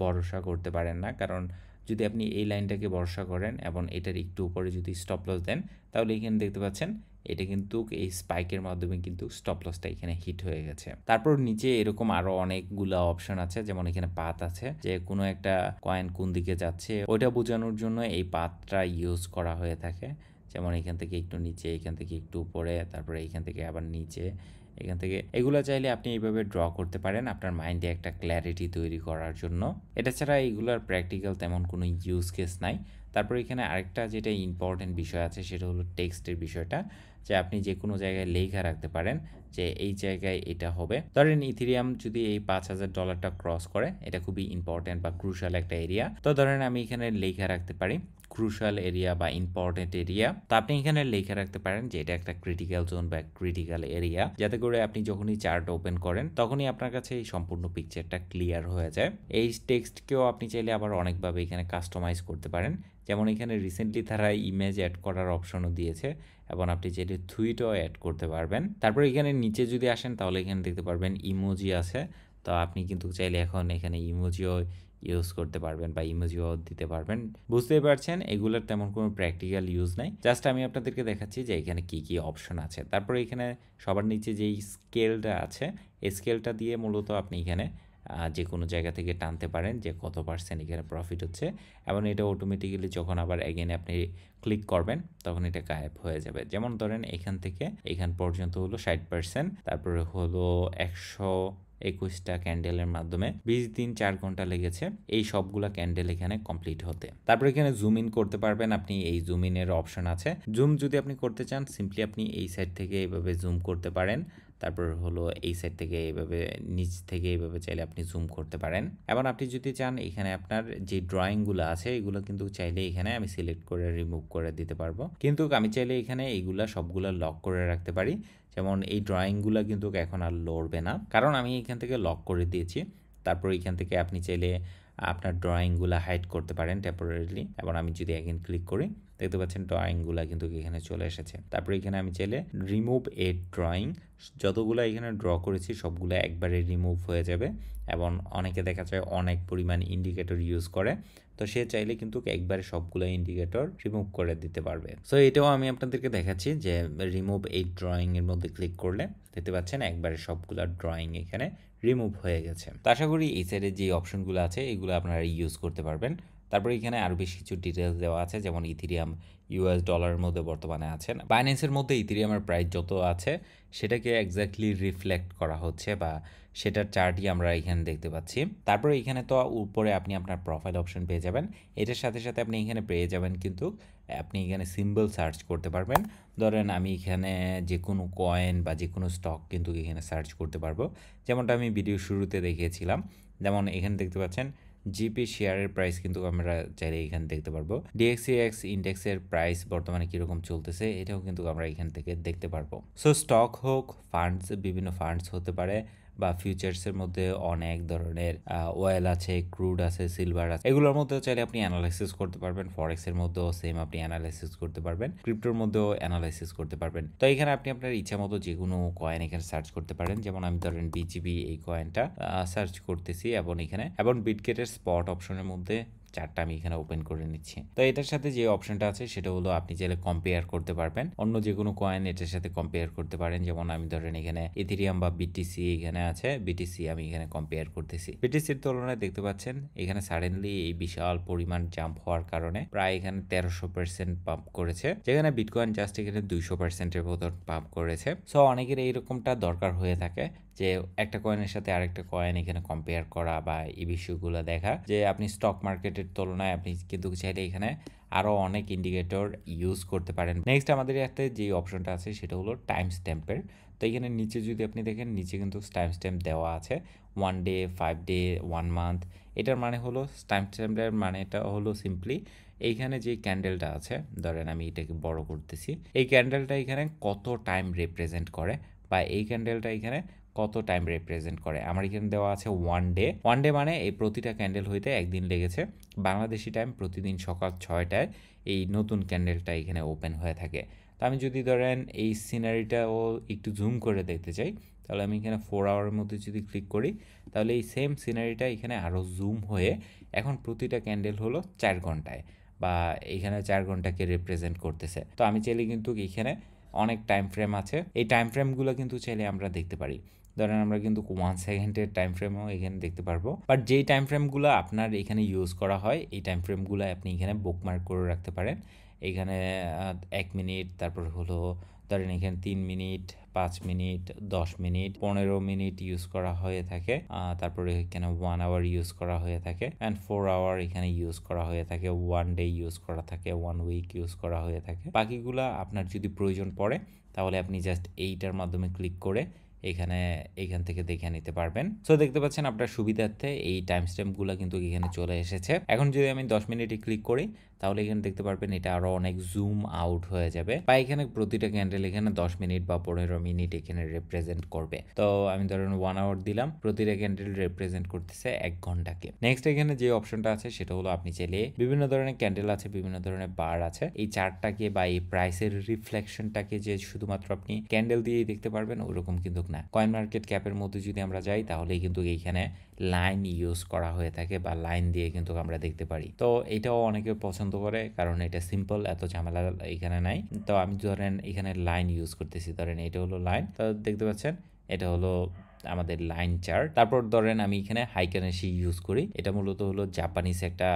ভরসা করতে পারেন না, কারণ যদি আপনি এই লাইনটাকে ভরসা করেন এবং এটার একটু উপরে যদি স্টপ লস দেন তাহলে এখানে দেখতে পাচ্ছেন এটা কিন্তু এই স্পাইকের মাধ্যমে কিন্তু স্টপ লসটা এখানে হিট হয়ে গেছে। তারপর নিচে এরকম আরো অনেকগুলো অপশন আছে, যেমন এখানে পাথ আছে, যে কোনো একটা কয়েন কোন দিকে যাচ্ছে ওইটা বোঝানোর জন্য এই পাথটা ইউজ করা হয়ে থাকে। যেমন এখান থেকে একটু নিচে, এখান থেকে একটু উপরে, তারপরে এখান থেকে আবার নিচে, এখান থেকে এগুলো চাইলে আপনি এইভাবে ড্র করতে পারেন আপনার মাইন্ডে একটা ক্ল্যারিটি তৈরি করার জন্য। এটা ছাড়া এইগুলোর প্র্যাকটিক্যাল তেমন কোনো ইউজ কেস নাই। তারপর এখানে আরেকটা যেটা ইম্পর্টেন্ট বিষয় আছে সেটা হলো টেক্সটের বিষয়টা। যে আপনি যে কোনো জায়গায় লেখা রাখতে পারেন যে এই জায়গায় এটা হবে। ধরেন ইথেরিয়াম যদি এই $5000 ক্রস করে, এটা খুবই ইম্পর্টেন্ট বা ক্রুশাল একটা এরিয়া, তো ধরেন আমি এখানে লেখা রাখতে পারি ক্রুশাল এরিয়া বা ইম্পর্টেন্ট এরিয়া। তো আপনি এখানে লেখা রাখতে পারেন যে এটা একটা ক্রিটিক্যাল জোন বা ক্রিটিক্যাল এরিয়া, যাতে করে আপনি যখনই চার্ট ওপেন করেন তখনই আপনার কাছে এই সম্পূর্ণ পিকচারটা ক্লিয়ার হয়ে যায়। এই টেক্সটকেও আপনি চাইলে আবার অনেকভাবে এখানে কাস্টমাইজ করতে পারেন, যেমন এখানে রিসেন্টলি তারা ইমেজ অ্যাড করার অপশনও দিয়েছে এবং আপনি চাইলে টুইটও অ্যাড করতে পারবেন। তারপর এখানে নিচে যদি আসেন তাহলে এখানে দেখতে পারবেন ইমোজি আছে। তো আপনি কিন্তু চাইলে এখন এখানে ইমোজিও ইউজ করতে পারবেন বা ইমোজিও দিতে পারবেন। বুঝতেই পারছেন এগুলোর তেমন কোনো প্র্যাকটিক্যাল ইউজ নাই, জাস্ট আমি আপনাদেরকে দেখাচ্ছি যে এখানে কি কি অপশন আছে। তারপরে এখানে সবার নিচে যেই স্কেলটা আছে, এই স্কেলটা দিয়ে মূলত আপনি এখানে যে কোনো জায়গা থেকে টানতে পারেন যে কত পার্সেন্ট এখানে প্রফিট হচ্ছে, এবং এটা অটোমেটিক্যালি যখন আবার এগেন আপনি ক্লিক করবেন তখন এটা গায়েব হয়ে যাবে। যেমন ধরেন এখান থেকে এখান পর্যন্ত হলো 60%, তারপরে হলো 121টা ক্যান্ডেলের মাধ্যমে 20 দিন 4 ঘন্টা লেগেছে এই সবগুলা ক্যান্ডেল এখানে কমপ্লিট হতে। তারপরে এখানে জুম ইন করতে পারবেন, আপনি এই জুম ইনের অপশন আছে। জুম যদি আপনি করতে চান সিম্পলি আপনি এই সাইড থেকে এইভাবে জুম করতে পারেন, তারপর হলো এই সাইড থেকে এইভাবে নিচ থেকে এইভাবে চাইলে আপনি জুম করতে পারেন। এবং আপনি যদি চান এখানে আপনার যে ড্রয়িংগুলো আছে এগুলো কিন্তু চাইলে এখানে আমি সিলেক্ট করে রিমুভ করে দিতে পারবো, কিন্তু আমি চাইলে এখানে এইগুলা সবগুলা লক করে রাখতে পারি। যেমন এই ড্রয়িংগুলো কিন্তু এখন আর লড়বে না, কারণ আমি এখান থেকে লক করে দিয়েছি। তারপর এখান থেকে আপনি চাইলে আপনার ড্রয়িংগুলো হাইড করতে পারেন টেম্পোরারিলি, এবং আমি যদি এগেন ক্লিক করি দেখতে পাচ্ছেন ড্রয়িংগুলো কিন্তু এখানে চলে এসেছে। তারপর এখানে আমি চাইলে রিমুভ এ ড্রয়িং, যতগুলো এখানে ড্র করেছি সবগুলো একবারে রিমুভ হয়ে যাবে। এবং অনেকে দেখা যায় অনেক পরিমাণ ইন্ডিকেটর ইউজ করে, তো সে চাইলে কিন্তু একবারে সবগুলো ইন্ডিকেটর রিমুভ করে দিতে পারবে। সো এটাও আমি আপনাদেরকে দেখাচ্ছি যে রিমুভ এই ড্রয়িংয়ের মধ্যে ক্লিক করলে দেখতে পাচ্ছেন একবারে সবগুলো ড্রয়িং এখানে রিমুভ হয়ে গেছে। তো আশা করি এই সাইডে যে অপশনগুলো আছে এগুলো আপনারা ইউজ করতে পারবেন। তারপরে এখানে আরও বেশ কিছু ডিটেলস দেওয়া আছে, যেমন ইথেরিয়াম US ডলারের মধ্যে বর্তমানে আছেন। বাইন্যান্সের মধ্যে ইথেরিয়ামের প্রাইস যত আছে সেটাকে এক্স্যাক্টলি রিফ্লেক্ট করা হচ্ছে বা সেটার চার্টই আমরা এখানে দেখতে পাচ্ছি। তারপরে এখানে তো উপরে আপনি আপনার প্রোফাইল অপশন পেয়ে যাবেন, এটার সাথে সাথে আপনি এখানে পেয়ে যাবেন কিন্তু আপনি এখানে সিম্বল সার্চ করতে পারবেন। ধরেন আমি এখানে যে কোনো কয়েন বা যে কোনো স্টক কিন্তু এখানে সার্চ করতে পারবো, যেমনটা আমি ভিডিও শুরুতে দেখিয়েছিলাম। যেমন এখানে দেখতে পাচ্ছেন জিপি শেয়ারের প্রাইস কিন্তু আমরা চাইলে এখানে দেখতে পারবো। DXYX ইন্ডেক্সের প্রাইস বর্তমানে কীরকম চলতেছে এটাও কিন্তু আমরা এখান থেকে দেখতে পারবো। সো স্টক হোক, ফান্ডস, বিভিন্ন ফান্ডস হতে পারে, বা ফিউচার্সের মধ্যে অনেক ধরনের অয়েল আছে, ক্রুড আছে, সিলভার আছে, এগুলোর মধ্যেও চাইলে আপনি অ্যানালাইসিস করতে পারবেন। ফরেক্সের মধ্যেও সেম আপনি অ্যানালাইসিস করতে পারবেন, ক্রিপ্টোর মধ্যেও অ্যানালাইসিস করতে পারবেন। তো এখানে আপনি আপনার ইচ্ছা মতো যে কোনো কয়েন এখানে সার্চ করতে পারেন। যেমন আমি ধরেন BGB এই কয়েনটা সার্চ করতেছি, এবং এখানে এবং বিটগেটের স্পট অপশনের মধ্যে চারটা আমি এখানে ওপেন করে নিচ্ছি। তো এটার সাথে যে অপশনটা আছে সেটা হলো আপনি চাইলে কম্পেয়ার করতে পারবেন, অন্য যে কোনো কয়েন এটার সাথে কম্পেয়ার করতে পারেন। যেমন আমি ধরেন এখানে ইথেরিয়াম বা BTC এখানে আছে, BTC আমি এখানে কম্পেয়ার করতেছি। BTCর তুলনায় দেখতে পাচ্ছেন এখানে সাডেনলি এই বিশাল পরিমাণ জাম্প হওয়ার কারণে প্রায় এখানে 1300% পাম্প করেছে, যেখানে বিটকয়েন জাস্ট এখানে 200%-এর মতো পাম্প করেছে। সো অনেকের এইরকমটা দরকার হয়ে থাকে যে একটা কয়েনের সাথে আরেকটা কয়েন এখানে কম্পেয়ার করা বা এই বিষয়গুলো দেখা, যে আপনি স্টক মার্কেটের তুলনায় আপনি কিন্তু চাইলে এখানে আরও অনেক ইন্ডিকেটর ইউজ করতে পারেন। নেক্সট আমাদের হাতে যে অপশনটা আছে সেটা হলো টাইম স্ট্যাম্পের। তো এখানে নিচে যদি আপনি দেখেন নিচে কিন্তু টাইম স্ট্যাম্প দেওয়া আছে 1 ডে, 5 ডে, 1 মান্থ। এটার মানে হলো টাইম স্ট্যাম্পের মানেটা হলো সিম্পলি এইখানে যে ক্যান্ডেলটা আছে, ধরেন আমি এটাকে বড় করতেছি, এই ক্যান্ডেলটা এখানে কত টাইম রিপ্রেজেন্ট করে বা এই ক্যান্ডেলটা এখানে কত টাইম রিপ্রেজেন্ট করে। আমার এখানে দেওয়া আছে 1 ডে। 1 ডে মানে এই প্রতিটা ক্যান্ডেল হইতে একদিন লেগেছে। বাংলাদেশি টাইম প্রতিদিন সকাল 6টায় এই নতুন ক্যান্ডেলটা এখানে ওপেন হয়ে থাকে। তো আমি যদি ধরেন এই সিনারিটাও একটু জুম করে দেখতে চাই, তাহলে আমি এখানে 4 আওয়ারের মধ্যে যদি ক্লিক করি তাহলে এই সেম সিনারিটা এখানে আরও জুম হয়ে এখন প্রতিটা ক্যান্ডেল হলো 4 ঘন্টায়, বা এখানে 4 ঘন্টাকে রিপ্রেজেন্ট করতেছে। তো আমি চাইলে কিন্তু এখানে অনেক টাইম ফ্রেম আছে, এই টাইম ফ্রেমগুলো কিন্তু চাইলে আমরা দেখতে পারি। ধরেন আমরা কিন্তু 1 সেকেন্ডের টাইম ফ্রেমও এখানে দেখতে পারবো, বাট যেই টাইম ফ্রেমগুলো আপনার এখানে ইউজ করা হয় এই টাইম ফ্রেমগুলো আপনি এখানে বুকমার্ক করে রাখতে পারেন। এখানে 1 মিনিট, তারপর হলো ধরেন এখানে 3 minute, 5 minute, 10 minute, 15 minute use করা হয়ে থাকে। তারপরে এখানে 1 আওয়ার ইউজ করা হয়ে থাকে অ্যান্ড 4 আওয়ার এখানে ইউজ করা হয়ে থাকে, 1 ডে ইউজ করা থাকে, 1 উইক ইউজ করা হয়ে থাকে। বাকিগুলা আপনার যদি প্রয়োজন পড়ে তাহলে আপনি জাস্ট এইটার মাধ্যমে ক্লিক করে এখান থেকে দেখে নিতে পারবেন। সো দেখতে পাচ্ছেন আপনার সুবিধার্থে এই টাইম স্ট্যাম্পগুলো কিন্তু এখানে চলে এসেছে। এখন যদি আমি 10 মিনিটে ক্লিক করি তাহলে এখানে দেখতে পারবেন এটা আরো অনেক জুম আউট হয়ে যাবে, বা এখানে প্রতিটা ক্যান্ডেল এখানে 10 মিনিট বা 15 মিনিট এখানে রিপ্রেজেন্ট করবে। তো আমি ধরেন 1 আওয়ার দিলাম, প্রতিটা ক্যান্ডেল রিপ্রেজেন্ট করতেছে 1 ঘন্টাকে। নেক্সট এখানে যে অপশনটা আছে সেটা হলো আপনি চাইলে বিভিন্ন ধরনের ক্যান্ডেল আছে, বিভিন্ন ধরনের বার আছে, এই চার্টটাকে বা এই প্রাইসের রিফ্লেকশনটাকে যে শুধুমাত্র আপনি ক্যান্ডেল দিয়েই দেখতে পারবেন ওইরকম কিন্তু না। কয়েন মার্কেট ক্যাপের মধ্যে যদি আমরা যাই তাহলে কিন্তু এইখানে লাইন ইউজ করা হয়ে থাকে বা লাইন দিয়ে কিন্তু আমরা দেখতে পারি। তো এটাও অনেকে পছন্দ করে কারণ এটা সিম্পল, এত ঝামেলা এখানে নাই। তো আমি ধরেন এখানে লাইন ইউজ করতেছি, ধরেন এটা হলো লাইন, তো দেখতে পাচ্ছেন এটা হলো আমাদের লাইন চার্ট। তারপর ধরেন আমি এখানে হাইকানেশি ইউজ করি, এটা মূলত হলো জাপানিজ একটা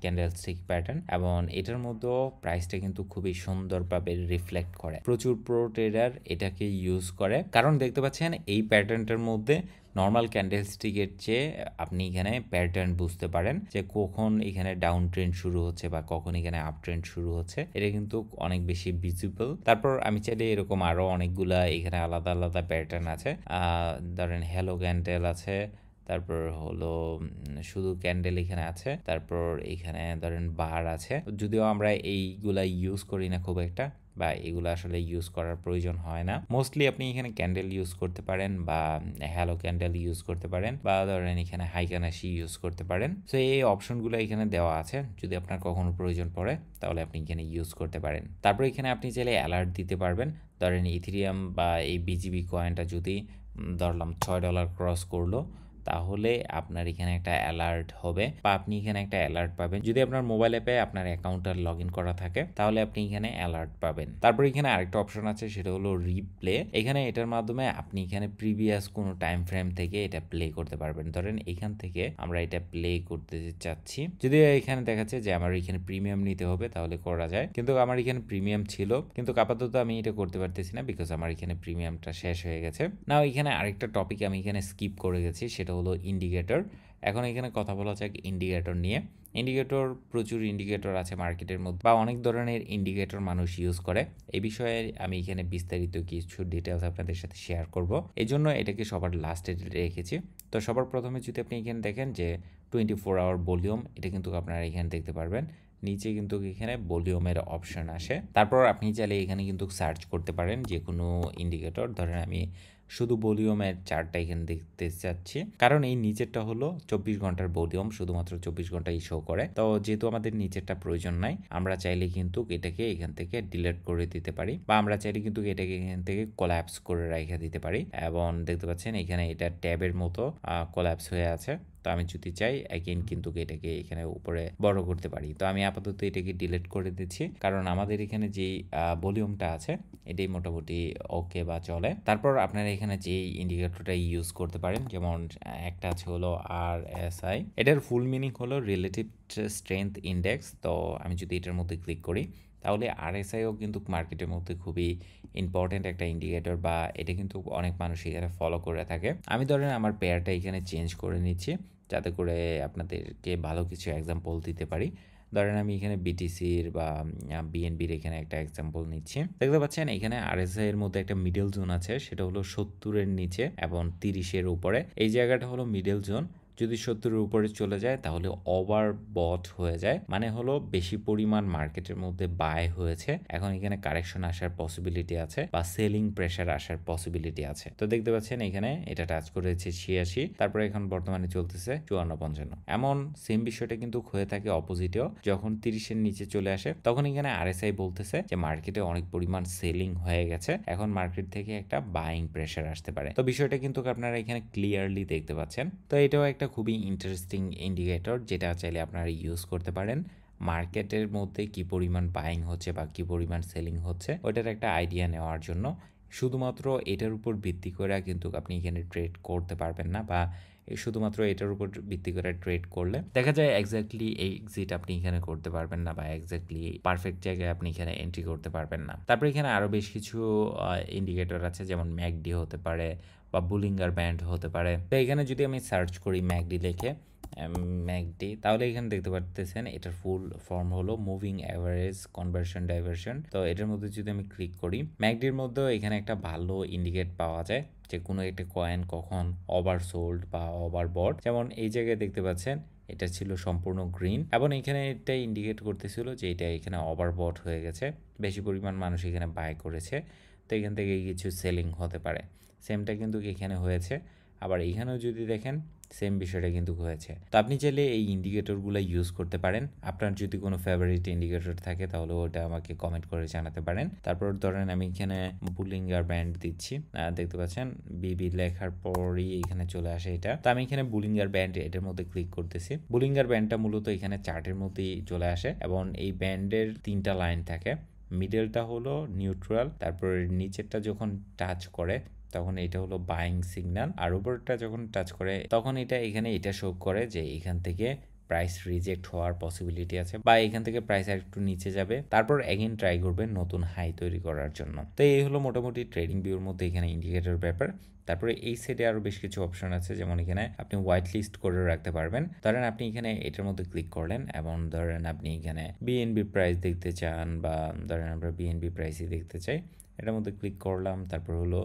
ক্যান্ডেল স্টিক প্যাটার্ন এবং এটার মধ্যেও প্রাইসটা কিন্তু খুবই সুন্দরভাবে রিফ্লেক্ট করে। প্রচুর প্রো ট্রেডার এটাকে ইউজ করে কারণ দেখতে পাচ্ছেন এই প্যাটার্নটার মধ্যে নর্মাল ক্যান্ডেল স্টিকের চেয়ে আপনি এখানে প্যাটার্ন বুঝতে পারেন যে কখন এখানে ডাউন ট্রেন্ড শুরু হচ্ছে বা কখন এখানে আপ ট্রেন্ড শুরু হচ্ছে, এটা কিন্তু অনেক বেশি ভিজিবল। তারপর আমি চাইলে এরকম আরো অনেকগুলা এখানে আলাদা আলাদা প্যাটার্ন আছে, ধরেন হ্যালো ক্যান্ডেল আছে, তারপর হলো শুধু ক্যান্ডেল এখানে আছে, তারপর এখানে ধরেন বার আছে। যদিও আমরা এইগুলা ইউজ করি না খুব একটা, বা এগুলো আসলে ইউজ করার প্রয়োজন হয় না। মোস্টলি আপনি এখানে ক্যান্ডেল ইউজ করতে পারেন বা হ্যালো ক্যান্ডেল ইউজ করতে পারেন বা ধরেন এখানে হাইকানাশি ইউজ করতে পারেন। সো এই অপশনগুলো এখানে দেওয়া আছে, যদি আপনার কখনো প্রয়োজন পড়ে তাহলে আপনি এখানে ইউজ করতে পারেন। তারপর এখানে আপনি চাইলে অ্যালার্ট দিতে পারবেন। ধরেন ইথেরিয়াম বা এই বিজিবি কয়েনটা যদি ধরলাম $6 ক্রস করলো তাহলে আপনার এখানে একটা অ্যালার্ট হবে বা আপনি এখানে একটা অ্যালার্ট পাবেন। যদি আপনার মোবাইল অ্যাপে আপনার অ্যাকাউন্টটা লগ ইন করা থাকে তাহলে আপনি এখানে অ্যালার্ট পাবেন। তারপর এখানে আরেকটা অপশন আছে সেটা হলো রিপ্লে। এখানে এটার মাধ্যমে আপনি এখানে প্রিভিয়াস কোনো টাইম ফ্রেম থেকে এটা প্লে করতে পারবেন। ধরেন এখান থেকে আমরা এটা প্লে করতে চাচ্ছি, যদি এখানে দেখাচ্ছে যে আমার এখানে প্রিমিয়াম নিতে হবে তাহলে করা যায়, কিন্তু আমার এখানে প্রিমিয়াম ছিল কিন্তু আপাতত আমি এটা করতে পারতেছি না বিকজ আমার এখানে প্রিমিয়ামটা শেষ হয়ে গেছে। নাও এখানে আরেকটা টপিক আমি এখানে স্কিপ করে গেছি, সেটা হলো ইন্ডিকেটর। এখন এখানে কথা বলা যাক ইন্ডিকেটর নিয়ে। ইন্ডিকেটর, প্রচুর ইন্ডিকেটর আছে মার্কেটের মধ্যে বা অনেক ধরনের ইন্ডিকেটর মানুষ ইউজ করে। এই বিষয়ে আমি এখানে বিস্তারিত কিছু ডিটেলস আপনাদের সাথে শেয়ার করব, এই জন্য এটাকে সবার লাস্টে রেখেছি। তো সবার প্রথমে যদি আপনি এখানে দেখেন যে 24 আওয়ার ভলিউম, এটা কিন্তু আপনারা এখানে দেখতে পারবেন। নিচে কিন্তু এখানে ভলিউমের অপশন আসে। তারপর আপনি চাইলে এখানে কিন্তু সার্চ করতে পারেন যে কোনো ইন্ডিকেটর। ধরেন আমি শুধু ভলিউমের চার্টটা এখানে দেখতে চাচ্ছি কারণ এই নিচেরটা হলো 24 ঘন্টার ভলিউম, শুধুমাত্র 24 ঘন্টাই শো করে। তো যেহেতু আমাদের নিচেরটা প্রয়োজন নাই, আমরা চাইলে কিন্তু এটাকে এখান থেকে ডিলিট করে দিতে পারি বা আমরা চাইলে কিন্তু এটাকে এখান থেকে কোল্যাপস করে রেখে দিতে পারি। এবং দেখতে পাচ্ছেন এখানে এটা ট্যাবের মতো কোল্যাপস হয়ে আছে। তো আমি যদি চাই অ্যাগেন কিন্তু এটাকে এখানে উপরে বড় করতে পারি। তো আমি আপাতত এটাকে ডিলিট করে দিচ্ছি কারণ আমাদের এখানে যেই ভলিউমটা আছে এটাই মোটামুটি ওকে বা চলে। তারপর আপনারা এখানে যে ইন্ডিকেটরটা ইউজ করতে পারেন, যেমন একটা আছে হলো RSI, এটার ফুল মিনিং হলো রিলেটিভ স্ট্রেংথ ইন্ডেক্স। তো আমি যদি এটার মধ্যে ক্লিক করি তাহলে RSIও কিন্তু মার্কেটের মধ্যে খুবই ইম্পর্টেন্ট একটা ইন্ডিকেটর বা এটা কিন্তু অনেক মানুষ এখানে ফলো করে থাকে। আমি ধরেন আমার পেয়ারটা এখানে চেঞ্জ করে নিচ্ছি যাতে করে আপনাদেরকে ভালো কিছু এক্সাম্পল দিতে পারি। ধরেন আমি এখানে বিটিসির বা বিএনবির এখানে একটা এক্সাম্পল নিচ্ছি। দেখতে পাচ্ছেন এখানে RSI এর মধ্যে একটা মিডল জোন আছে, সেটা হলো 70-এর নিচে এবং 30-এর উপরে। এই জায়গাটা হলো মিডল জোন। যদি 70-এর উপরে চলে যায় তাহলে ওভারবট হয়ে যায়, মানে হলো বেশি পরিমাণ মার্কেটের মধ্যে বাই হয়েছে, এখন এখানে কারেকশন আসার পসিবিলিটি আছে বা সেলিং প্রেসার আসার পসিবিলিটি আছে। তো দেখতে পাচ্ছেন এখানে এটা টাচ করেছে 86, তারপরে এখন বর্তমানে চলতেছে 54-55। এমন সেম বিষয়টা কিন্তু হয়ে থাকে অপোজিটেও, যখন 30-এর নিচে চলে আসে তখন এখানে RSI বলতেছে যে মার্কেটে অনেক পরিমাণ সেলিং হয়ে গেছে, এখন মার্কেট থেকে একটা বাইং প্রেসার আসতে পারে। তো বিষয়টা কিন্তু আপনারা এখানে ক্লিয়ারলি দেখতে পাচ্ছেন। তো এটাও একটা খুবই ইন্টারেস্টিং ইন্ডিকেটর যেটা চাইলে আপনারা ইউজ করতে পারেন মার্কেটের মধ্যে কি পরিমাণ বাইং হচ্ছে বা কি পরিমাণ সেলিং হচ্ছে ওইটার একটা আইডিয়া নেওয়ার জন্য। শুধুমাত্র এটার উপর ভিত্তি করে কিন্তু আপনি এখানে ট্রেড করতে পারবেন না বা এই শুধুমাত্র এটার উপর ভিত্তি করে ট্রেড করলে দেখা যায় এক্স্যাক্টলি এক্সিট আপনি এখানে করতে পারবেন না বা এক্স্যাক্টলি পারফেক্ট জায়গায় আপনি এখানে এন্ট্রি করতে পারবেন না। তারপর এখানে আরও বেশ কিছু ইন্ডিকেটর আছে, যেমন ম্যাকডি হতে পারে বা বুলিঙ্গার ব্যান্ড হতে পারে। তো এখানে যদি আমি সার্চ করি ম্যাকডি লিখে ম্যাকডি, তাহলে এখানে দেখতে পারতেছেন এটার ফুল ফর্ম হলো মুভিং অ্যাভারেজ কনভার্সন ডাইভারশন। তো এটার মধ্যে যদি আমি ক্লিক করি, ম্যাকডির মধ্যেও এখানে একটা ভালো ইন্ডিকেট পাওয়া যায় যে কোনো একটা কয়েন কখন ওভারসোল্ড বা ওভারবট। যেমন এই জায়গায় দেখতে পাচ্ছেন এটা ছিল সম্পূর্ণ গ্রিন এবং এখানে এটা ইন্ডিকেট করতেছিল যে এটা এখানে ওভারবট হয়ে গেছে, বেশি পরিমাণ মানুষ এখানে বাই করেছে, তো এখান থেকে কিছু সেলিং হতে পারে। সেমটা কিন্তু এখানে হয়েছে, আবার এখানেও যদি দেখেন সেম বিষয়টা কিন্তু হয়েছে। তো আপনি চাইলে এই ইন্ডিকেটরগুলো ইউজ করতে পারেন। আপনার যদি কোনো ফেভারিট ইন্ডিকেটর থাকে তাহলে ওটা আমাকে কমেন্ট করে জানাতে পারেন। তারপর ধরেন আমি এখানে বুলিঙ্গার ব্যান্ড দিচ্ছি, দেখতে পাচ্ছেন বিবি লেখার পরই এখানে চলে আসে এটা। তো আমি এখানে বুলিঙ্গার ব্যান্ড এটার মধ্যে ক্লিক করতেছি। বুলিঙ্গার ব্যান্ডটা মূলত এখানে চার্টের মধ্যেই চলে আসে এবং এই ব্যান্ডের 3টা লাইন থাকে। মিডলটা হলো নিউট্রাল, তারপর নিচেরটা যখন টাচ করে তখন এটা হলো বাইং সিগন্যাল, আর উপরটা যখন টাচ করে তখন এটা এখানে এটা শো করে যে এখান থেকে প্রাইস রিজেক্ট হওয়ার পসিবিলিটি আছে বা এখান থেকে প্রাইস আর একটু নিচে যাবে, তারপর এগেন ট্রাই করবে নতুন হাই তৈরি করার জন্য। তো এই হলো মোটামুটি ট্রেডিং ভিউর মধ্যে এখানে ইন্ডিকেটর ব্যাপার। তারপরে এই সাইডে আরও বেশ কিছু অপশন আছে, যেমন এখানে আপনি হোয়াইট লিস্ট করে রাখতে পারবেন। ধরেন আপনি এখানে এটার মধ্যে ক্লিক করলেন এবং ধরেন আপনি এখানে বিএনবি প্রাইস দেখতে চান বা ধরেন আমরা বিএনবি প্রাইসই দেখতে চাই, এটার মধ্যে ক্লিক করলাম। তারপর হলো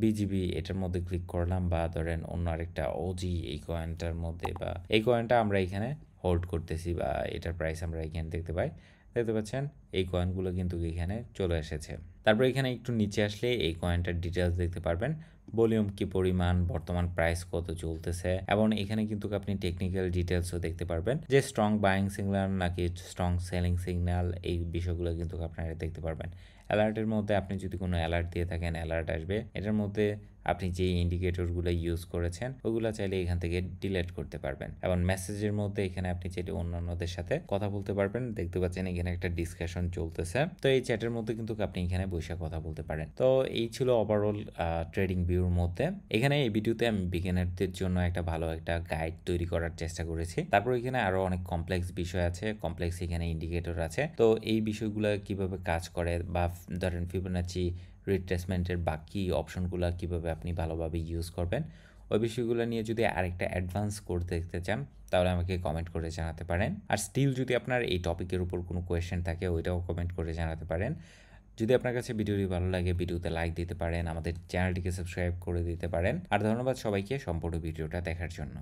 বিজিবি, এটার মধ্যে ক্লিক করলাম, বা ধরেন অন্য আরেকটা ওজি এই কয়েনটার মধ্যে, বা এই কয়েনটা আমরা এখানে হোল্ড করতেছি বা এটার প্রাইস আমরা এখানে দেখতে পাই। দেখতে পাচ্ছেন এই কয়েনগুলো কিন্তু এখানে চলে এসেছে। তারপর এখানে একটু নিচে আসলে এই কয়েনটার ডিটেলস দেখতে পারবেন, ভলিউম কি পরিমাণ, বর্তমান প্রাইস কত চলতেছে, এবং এখানে কিন্তু আপনি টেকনিক্যাল ডিটেলসও দেখতে পারবেন যে স্ট্রং বাইং সিগন্যাল নাকি স্ট্রং সেলিং সিগন্যাল, এই বিষয়গুলো কিন্তু আপনারা দেখতে পারবেন। অ্যালার্টের মধ্যে আপনি যদি কোনো অ্যালার্ট দিয়ে থাকেন অ্যালার্ট আসবে, এটার মধ্যে আপনি যে ইন্ডিকেটরগুলো ইউজ করেছেন ওগুলো চাইলে এখান থেকে ডিলিট করতে পারবেন, এবং মেসেজের মধ্যে এখানে আপনি চাইলে অন্যান্যদের সাথে কথা বলতে পারবেন। দেখতে পাচ্ছেন এখানে একটা ডিসকাশন চলতেছে, তো এই চ্যাটের মধ্যে কিন্তু আপনি এখানে বসে কথা বলতে পারেন। তো এই ছিল ওভারঅল ট্রেডিং ভিউর মধ্যে। এখানে এই ভিডিওতে আমি বিগিনারদের জন্য একটা ভালো একটা গাইড তৈরি করার চেষ্টা করেছি। তারপর এখানে আরো অনেক কমপ্লেক্স বিষয় আছে, কমপ্লেক্স এখানে ইন্ডিকেটর আছে, তো এই বিষয়গুলো কিভাবে কাজ করে বা ধরেন ফিবোনাচি রিট্রেসমেন্টের বাকি অপশনগুলো কিভাবে আপনি ভালোভাবে ইউজ করবেন, ওই বিষয়গুলো নিয়ে যদি আরেকটা অ্যাডভান্স কোর্স দেখতে চান তাহলে আমাকে কমেন্ট করে জানাতে পারেন। আর স্টিল যদি আপনার এই টপিকের উপর কোনো কোয়েশ্চেন থাকে ওইটাও কমেন্ট করে জানাতে পারেন। যদি আপনার কাছে ভিডিওটি ভালো লাগে ভিডিওতে লাইক দিতে পারেন, আমাদের চ্যানেলটিকে সাবস্ক্রাইব করে দিতে পারেন। আর ধন্যবাদ সবাইকে সম্পূর্ণ ভিডিওটা দেখার জন্য।